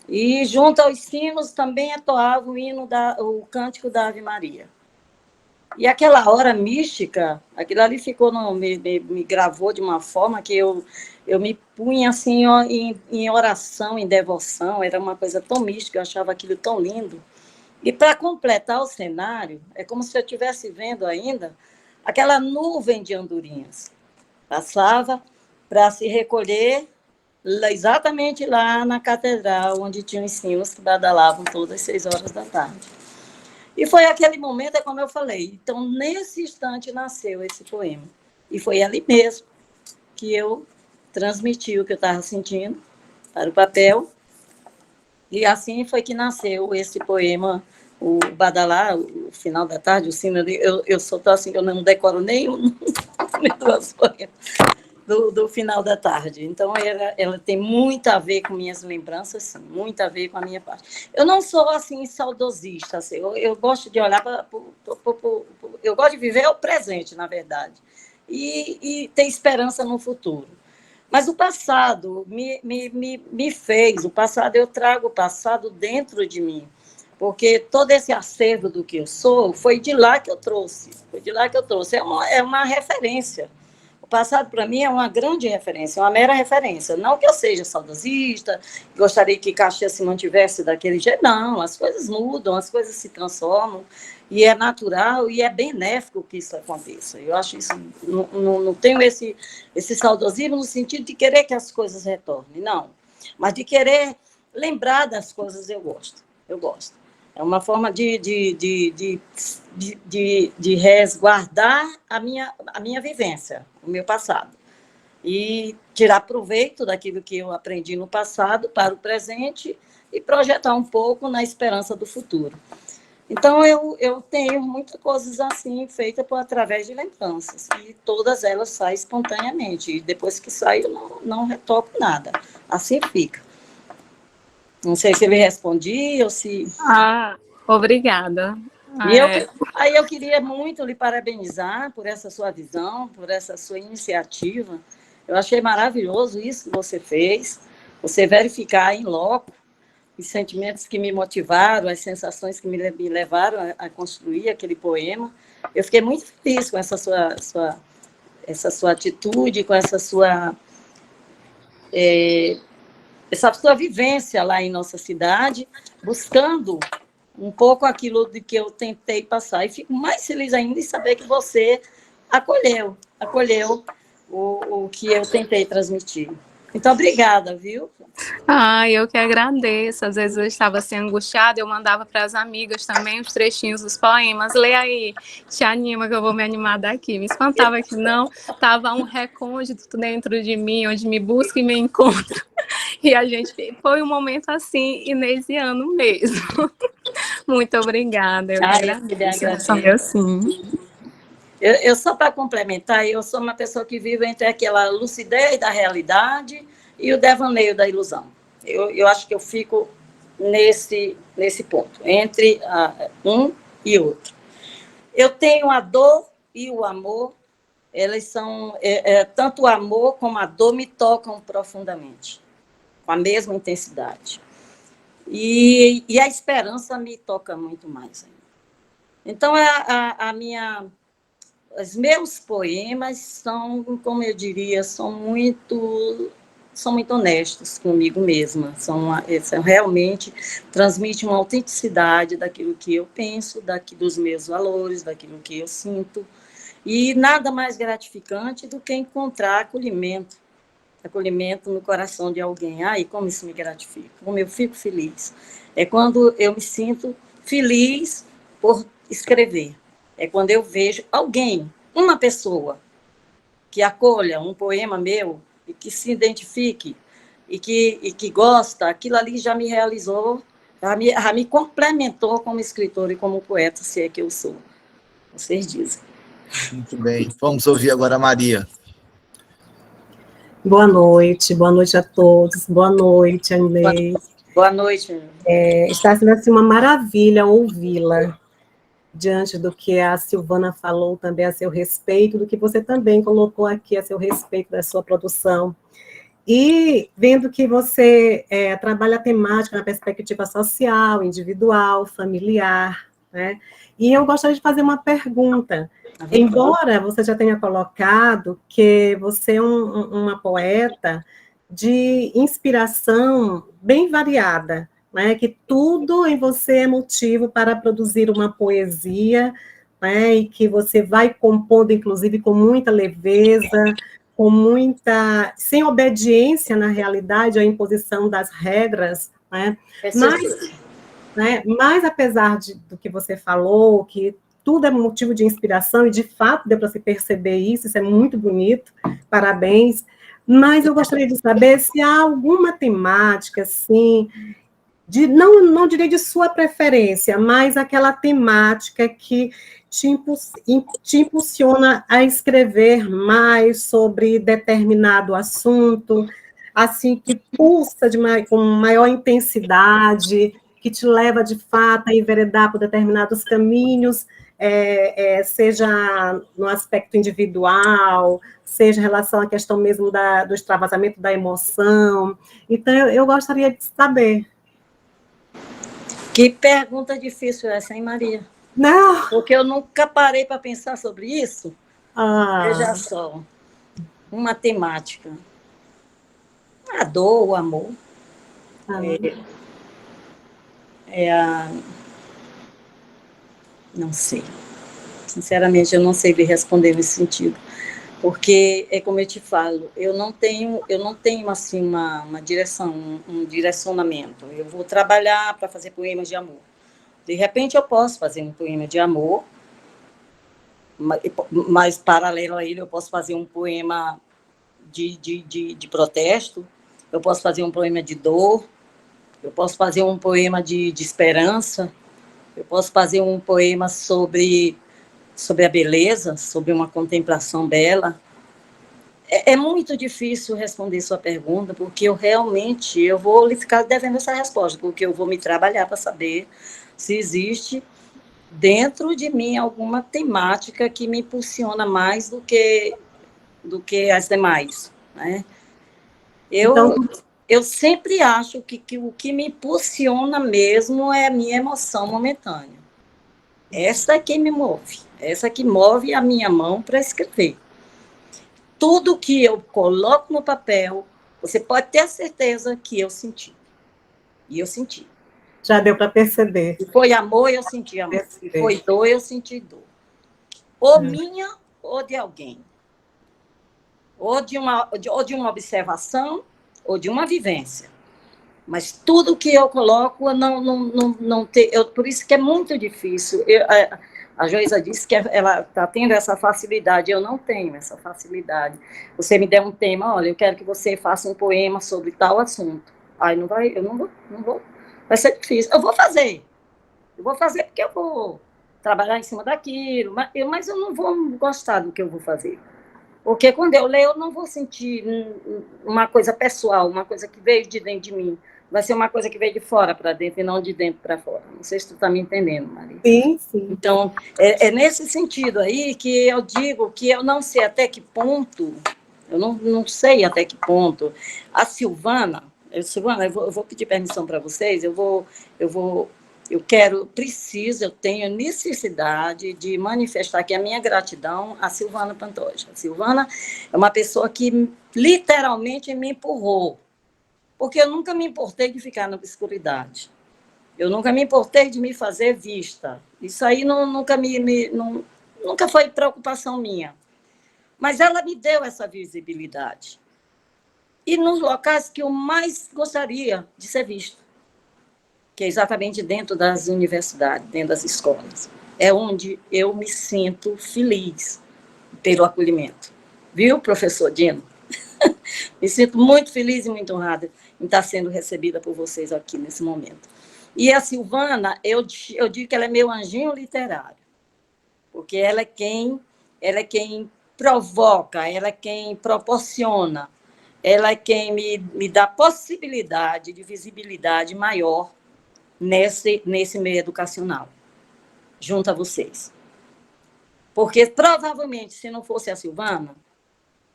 E junto aos sinos também entoava o cântico da Ave Maria. E aquela hora mística, aquilo ali ficou me gravou de uma forma que eu me punha assim ó, em oração, em devoção, era uma coisa tão mística, eu achava aquilo tão lindo. E para completar o cenário, é como se eu estivesse vendo ainda aquela nuvem de andorinhas. Passava para se recolher exatamente lá na catedral, onde tinham os sinos que badalavam todas as 6 horas da tarde. E foi aquele momento, é como eu falei. Então, nesse instante, nasceu esse poema. E foi ali mesmo que eu transmiti o que eu estava sentindo para o papel. E assim foi que nasceu esse poema, o Badalá, o final da tarde, o sino. Eu sou assim, eu não decoro nenhum dos poemas do final da tarde. Então, ela tem muito a ver com minhas lembranças, sim, muito a ver com a minha parte. Eu não sou, assim, saudosista. Assim, eu gosto de olhar para... Eu gosto de viver o presente, na verdade, e ter esperança no futuro. Mas o passado me fez, o passado, eu trago o passado dentro de mim, porque todo esse acervo do que eu sou foi de lá que eu trouxe, é uma referência. O passado, para mim, é uma grande referência, uma mera referência. Não que eu seja saudosista, gostaria que Caxias se mantivesse daquele jeito. Não, as coisas mudam, as coisas se transformam, e é natural e é benéfico que isso aconteça. Eu acho isso, não tenho esse saudosismo no sentido de querer que as coisas retornem, não. Mas de querer lembrar das coisas, eu gosto. É uma forma de resguardar a minha vivência, o meu passado. E tirar proveito daquilo que eu aprendi no passado para o presente e projetar um pouco na esperança do futuro. Então, eu tenho muitas coisas assim, feitas através de lembranças. E todas elas saem espontaneamente. E depois que sai, eu não retoco nada. Assim fica. Não sei se eu lhe respondi ou se... Obrigada. Aí eu queria muito lhe parabenizar por essa sua visão, por essa sua iniciativa. Eu achei maravilhoso isso que você fez, você verificar em loco os sentimentos que me motivaram, as sensações que me levaram a construir aquele poema. Eu fiquei muito feliz com essa sua atitude, com essa sua vivência lá em nossa cidade, buscando um pouco aquilo de que eu tentei passar. E fico mais feliz ainda em saber que você acolheu o que eu tentei transmitir. Muito obrigada, viu? Eu que agradeço. Às vezes eu estava assim angustiada, eu mandava para as amigas também os trechinhos dos poemas. Lê aí, te anima que eu vou me animar daqui. Me espantava que não, estava um recôndito dentro de mim, onde me busca e me encontra. E a gente foi um momento assim, inesiano mesmo. Muito obrigada, eu que agradeço. Só meu sim. Eu só para complementar, eu sou uma pessoa que vive entre aquela lucidez da realidade e o devaneio da ilusão. Eu acho que eu fico nesse ponto, entre um e outro. Eu tenho a dor e o amor, elas são, tanto o amor como a dor me tocam profundamente, com a mesma intensidade. E a esperança me toca muito mais ainda. Então, os meus poemas são, como eu diria, são muito honestos comigo mesma. São realmente transmitem uma autenticidade daquilo que eu penso, dos meus valores, daquilo que eu sinto. E nada mais gratificante do que encontrar acolhimento no coração de alguém. Ai, como isso me gratifica, como eu fico feliz. É quando eu me sinto feliz por escrever. É quando eu vejo alguém, uma pessoa, que acolha um poema meu e que se identifique e que gosta, aquilo ali já me realizou, já me complementou como escritor e como poeta, se é que eu sou. Vocês dizem. Muito bem. Vamos ouvir agora a Maria. Boa noite a todos. Boa noite, Inês. Boa noite. Está sendo assim, uma maravilha ouvi-la, diante do que a Silvana falou também a seu respeito, do que você também colocou aqui a seu respeito da sua produção. E vendo que você trabalha a temática na perspectiva social, individual, familiar, né? E eu gostaria de fazer uma pergunta. Embora você já tenha colocado que você é uma poeta de inspiração bem variada, né? Que tudo em você é motivo para produzir uma poesia, né? E que você vai compondo, inclusive, com muita leveza, sem obediência, na realidade, à imposição das regras, né? Mas apesar do que você falou, que tudo é motivo de inspiração, e de fato deu para se perceber isso é muito bonito, parabéns, mas eu gostaria de saber se há alguma temática, assim, não direi de sua preferência, mas aquela temática que te impulsiona a escrever mais sobre determinado assunto, assim, que pulsa com maior intensidade, que te leva, de fato, a enveredar por determinados caminhos, seja no aspecto individual, seja em relação à questão mesmo do extravasamento da emoção. Então, eu gostaria de saber. Que pergunta difícil essa, hein, Maria? Não. Porque eu nunca parei para pensar sobre isso. Veja só, uma temática. A dor, o amor. Não sei. Sinceramente, eu não sei lhe responder nesse sentido. Porque, é como eu te falo, eu não tenho assim, uma direção, um direcionamento. Eu vou trabalhar para fazer poemas de amor. De repente, eu posso fazer um poema de amor, mas, paralelo a ele, eu posso fazer um poema de protesto, eu posso fazer um poema de dor, eu posso fazer um poema de esperança, eu posso fazer um poema sobre a beleza, sobre uma contemplação bela. É muito difícil responder sua pergunta, porque eu vou lhe ficar devendo essa resposta, porque eu vou me trabalhar para saber se existe dentro de mim alguma temática que me impulsiona mais do que as demais, né? Eu sempre acho que o que me impulsiona mesmo é a minha emoção momentânea. Essa é que me move, essa que move a minha mão para escrever. Tudo que eu coloco no papel, você pode ter a certeza que eu senti. E eu senti. Já deu para perceber. Se foi amor, eu senti amor. Se foi dor, eu senti dor. Ou minha, ou de alguém. Ou de uma observação, ou de uma vivência. Mas tudo que eu coloco, por isso que é muito difícil. A Joísa disse que ela está tendo essa facilidade, eu não tenho essa facilidade. Você me der um tema, olha, eu quero que você faça um poema sobre tal assunto. Aí eu não vou. Vai ser difícil. Eu vou fazer porque eu vou trabalhar em cima daquilo, mas eu não vou gostar do que eu vou fazer. Porque quando eu leio, eu não vou sentir uma coisa pessoal, uma coisa que veio de dentro de mim. Vai ser uma coisa que veio de fora para dentro e não de dentro para fora. Não sei se tu está me entendendo, Maria. Sim, sim. Então, é nesse sentido aí que eu digo que eu não sei até que ponto, eu não sei até que ponto, a Silvana, eu vou pedir permissão para vocês, eu tenho necessidade de manifestar aqui a minha gratidão à Silvana Pantoja. A Silvana é uma pessoa que literalmente me empurrou, porque eu nunca me importei de ficar na obscuridade. Eu nunca me importei de me fazer vista. Isso aí nunca foi preocupação minha. Mas ela me deu essa visibilidade. E nos locais que eu mais gostaria de ser vista, que é exatamente dentro das universidades, dentro das escolas. É onde eu me sinto feliz pelo acolhimento. Viu, professor Dino? Me sinto muito feliz e muito honrada em estar sendo recebida por vocês aqui nesse momento. E a Silvana, eu digo que ela é meu anjinho literário, porque ela é quem provoca, ela é quem proporciona, ela é quem me dá possibilidade de visibilidade maior nesse meio educacional, junto a vocês. Porque, provavelmente, se não fosse a Silvana,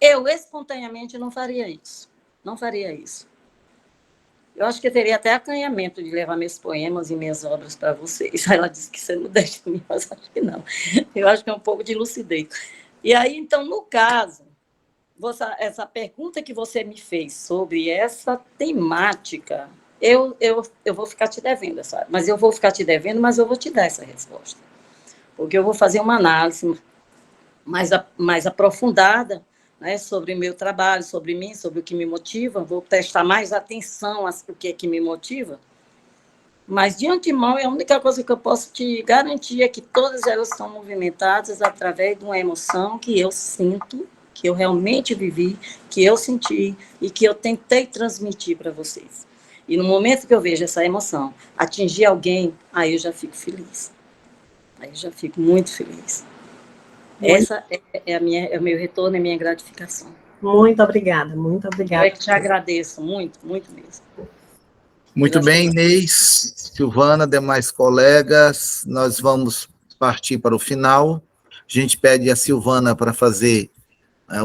eu espontaneamente não faria isso. Não faria isso. Eu acho que eu teria até acanhamento de levar meus poemas e minhas obras para vocês. Ela disse que você não deixa de mim, mas acho que não. Eu acho que é um pouco de lucidez. E aí, então, no caso, essa pergunta que você me fez sobre essa temática, eu vou ficar te devendo, sabe? Mas eu vou ficar te devendo, mas eu vou te dar essa resposta. Porque eu vou fazer uma análise mais aprofundada, né, sobre o meu trabalho, sobre mim, sobre o que me motiva, vou prestar mais atenção ao que me motiva, mas de antemão a única coisa que eu posso te garantir é que todas elas são movimentadas através de uma emoção que eu sinto, que eu realmente vivi, que eu senti e que eu tentei transmitir para vocês. E no momento que eu vejo essa emoção atingir alguém, aí eu já fico feliz. Aí eu já fico muito feliz. Essa é o meu retorno, é a minha gratificação. Muito obrigada, muito obrigada. Eu te agradeço muito, muito mesmo. Muito bem, Inês, Silvana, demais colegas, nós vamos partir para o final. A gente pede a Silvana para fazer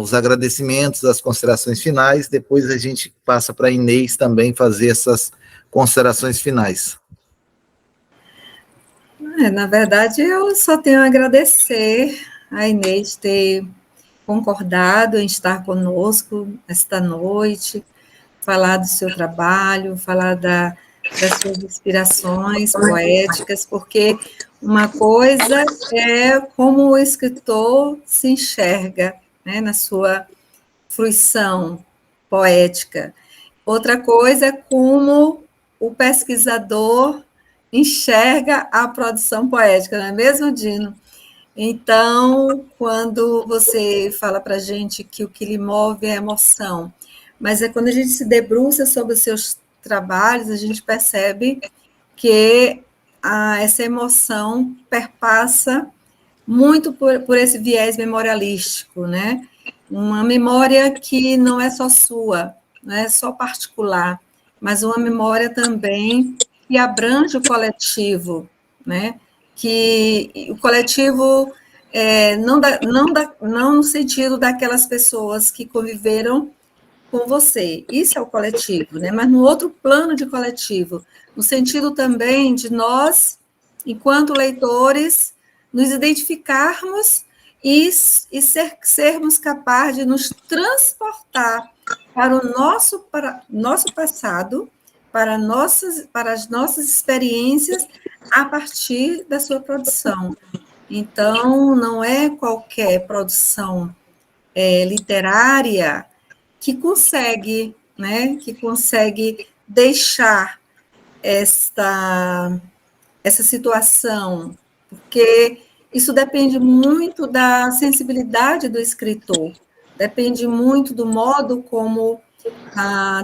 os agradecimentos, as considerações finais, depois a gente passa para a Inês também fazer essas considerações finais. Na verdade, eu só tenho a agradecer a Inês ter concordado em estar conosco esta noite, falar do seu trabalho, falar das suas inspirações poéticas, porque uma coisa é como o escritor se enxerga, né, na sua fruição poética. Outra coisa é como o pesquisador enxerga a produção poética, não é mesmo, Dino? Então, quando você fala para a gente que o que lhe move é a emoção, mas é quando a gente se debruça sobre os seus trabalhos, a gente percebe que essa emoção perpassa muito por esse viés memorialístico, né? Uma memória que não é só sua, não é só particular, mas uma memória também que abrange o coletivo, né? Que o coletivo não no sentido daquelas pessoas que conviveram com você, isso é o coletivo, né? Mas no outro plano de coletivo, no sentido também de nós, enquanto leitores, nos identificarmos e sermos capazes de nos transportar para o nosso passado, para as nossas experiências a partir da sua produção. Então, não é qualquer produção literária que consegue né, que consegue deixar essa situação, porque isso depende muito da sensibilidade do escritor, depende muito do modo como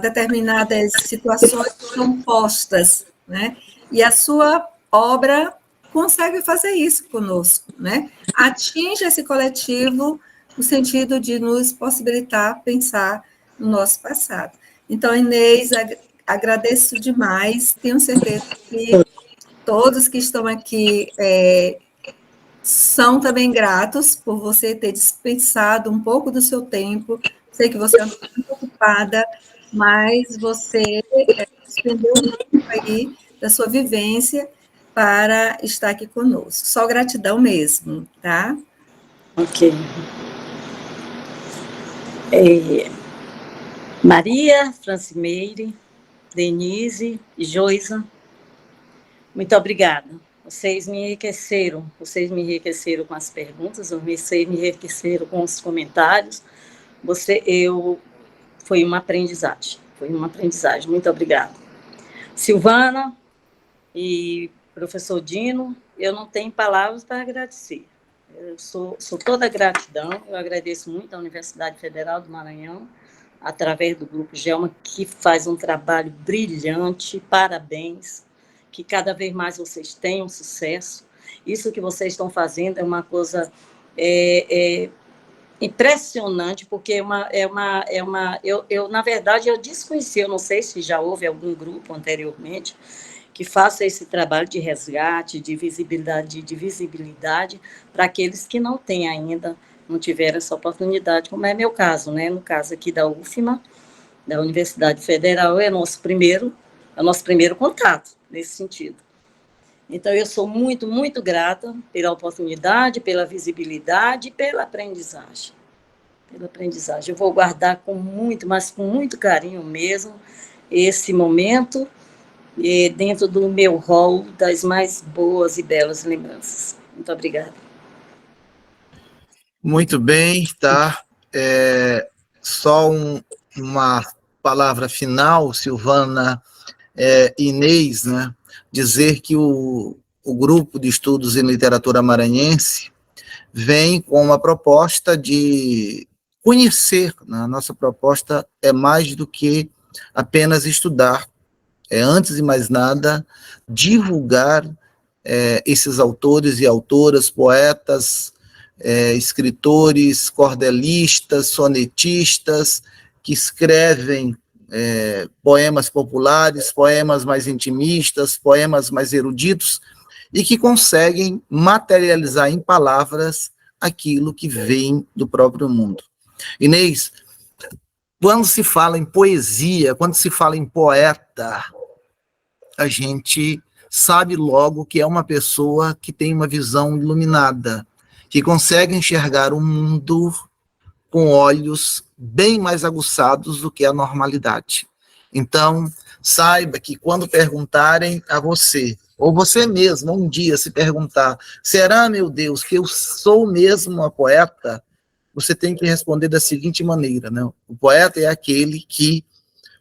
determinadas situações são postas, né? E a sua obra consegue fazer isso conosco, né? Atinge esse coletivo no sentido de nos possibilitar pensar no nosso passado. Então, Inês, agradeço demais, tenho certeza que todos que estão aqui são também gratos por você ter dispensado um pouco do seu tempo. Sei que você é muito ocupada, mas você despendeu um tempo aí da sua vivência para estar aqui conosco. Só gratidão mesmo, tá? Ok. Maria, Francimeire, Denise e Joisa, muito obrigada. Vocês me enriqueceram com as perguntas, vocês me enriqueceram com os comentários. Foi uma aprendizagem, muito obrigada. Silvana e professor Dino, eu não tenho palavras para agradecer. Eu sou toda gratidão, eu agradeço muito à Universidade Federal do Maranhão, através do Grupo Gelma, que faz um trabalho brilhante, parabéns, que cada vez mais vocês tenham sucesso. Isso que vocês estão fazendo é uma coisa impressionante, porque na verdade, eu desconheci, eu não sei se já houve algum grupo anteriormente que faça esse trabalho de resgate, de visibilidade para aqueles que não têm ainda, não tiveram essa oportunidade, como é meu caso, né? No caso aqui da UFMA, da Universidade Federal, é o nosso primeiro contato nesse sentido. Então, eu sou muito, muito grata pela oportunidade, pela visibilidade e pela aprendizagem. Eu vou guardar mas com muito carinho mesmo, esse momento, dentro do meu rol das mais boas e belas lembranças. Muito obrigada. Muito bem, tá. Só uma palavra final, Silvana, Inês, né? Dizer que o Grupo de Estudos em Literatura Maranhense vem com uma proposta de conhecer, né? A nossa proposta é mais do que apenas estudar, antes de mais nada, divulgar esses autores e autoras, poetas, escritores, cordelistas, sonetistas, que escrevem poemas populares, poemas mais intimistas, poemas mais eruditos, e que conseguem materializar em palavras aquilo que vem do próprio mundo. Inês, quando se fala em poesia, quando se fala em poeta, a gente sabe logo que é uma pessoa que tem uma visão iluminada, que consegue enxergar o mundo com olhos bem mais aguçados do que a normalidade. Então, saiba que quando perguntarem a você, ou você mesmo, um dia se perguntar, será, meu Deus, que eu sou mesmo uma poeta? Você tem que responder da seguinte maneira, né? O poeta é aquele que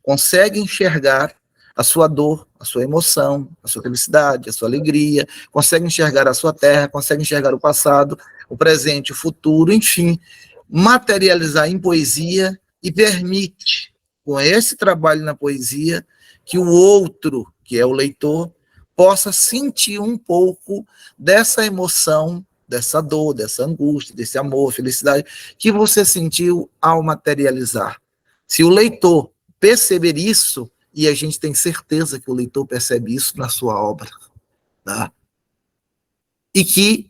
consegue enxergar a sua dor, a sua emoção, a sua felicidade, a sua alegria, consegue enxergar a sua terra, consegue enxergar o passado, o presente, o futuro, enfim, materializar em poesia e permite, com esse trabalho na poesia, que o outro, que é o leitor, possa sentir um pouco dessa emoção, dessa dor, dessa angústia, desse amor, felicidade, que você sentiu ao materializar. Se o leitor perceber isso, e a gente tem certeza que o leitor percebe isso na sua obra, tá? E que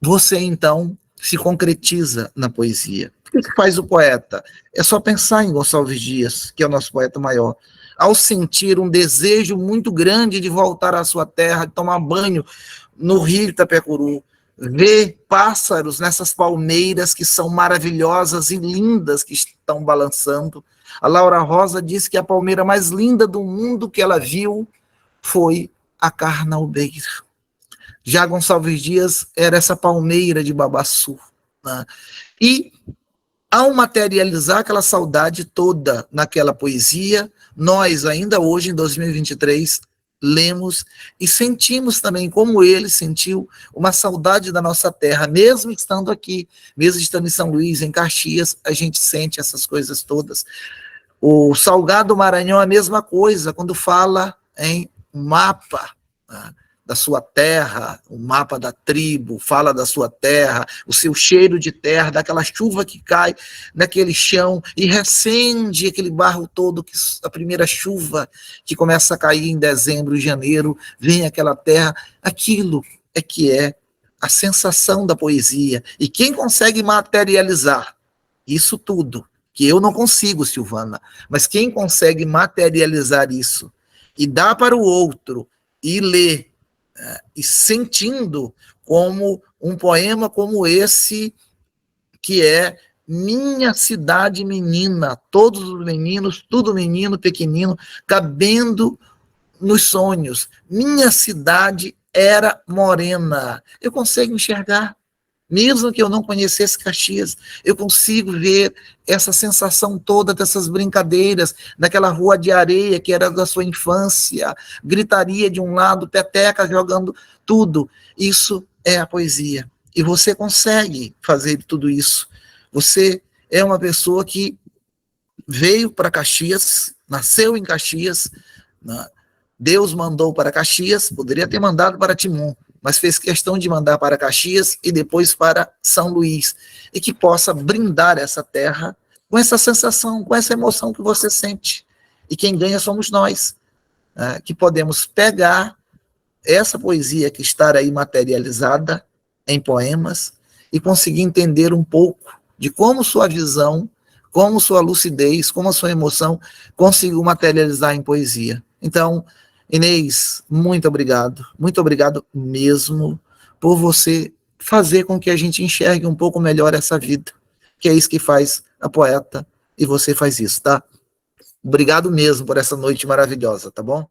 você, então, se concretiza na poesia. O que faz o poeta? É só pensar em Gonçalves Dias, que é o nosso poeta maior. Ao sentir um desejo muito grande de voltar à sua terra, de tomar banho no rio Itapecuru, ver pássaros nessas palmeiras que são maravilhosas e lindas, que estão balançando. A Laura Rosa disse que a palmeira mais linda do mundo que ela viu foi a Carnaubeira. Já Gonçalves Dias era essa palmeira de Babaçu, né? E ao materializar aquela saudade toda naquela poesia, nós ainda hoje, em 2023, lemos e sentimos também, como ele sentiu, uma saudade da nossa terra, mesmo estando aqui, mesmo estando em São Luís, em Caxias, a gente sente essas coisas todas. O Salgado Maranhão é a mesma coisa, quando fala em mapa, né, da sua terra, o mapa da tribo, fala da sua terra, o seu cheiro de terra, daquela chuva que cai naquele chão e recende aquele barro todo, que a primeira chuva que começa a cair em dezembro, janeiro, vem aquela terra, aquilo é que é a sensação da poesia. E quem consegue materializar isso tudo, que eu não consigo, Silvana, mas quem consegue materializar isso e dar para o outro e ler, e sentindo como um poema como esse, que é Minha Cidade Menina, todos os meninos, tudo menino, pequenino, cabendo nos sonhos. Minha cidade era morena. Eu consigo enxergar, mesmo que eu não conhecesse Caxias, eu consigo ver essa sensação toda dessas brincadeiras, daquela rua de areia que era da sua infância, gritaria de um lado, peteca jogando tudo. Isso é a poesia. E você consegue fazer tudo isso. Você é uma pessoa que veio para Caxias, nasceu em Caxias, né? Deus mandou para Caxias, poderia ter mandado para Timon, mas fez questão de mandar para Caxias e depois para São Luís, e que possa brindar essa terra com essa sensação, com essa emoção que você sente. E quem ganha somos nós, né, que podemos pegar essa poesia que está aí materializada em poemas e conseguir entender um pouco de como sua visão, como sua lucidez, como a sua emoção conseguiu materializar em poesia. Então, Inês, muito obrigado mesmo por você fazer com que a gente enxergue um pouco melhor essa vida, que é isso que faz a poeta, e você faz isso, tá? Obrigado mesmo por essa noite maravilhosa, tá bom?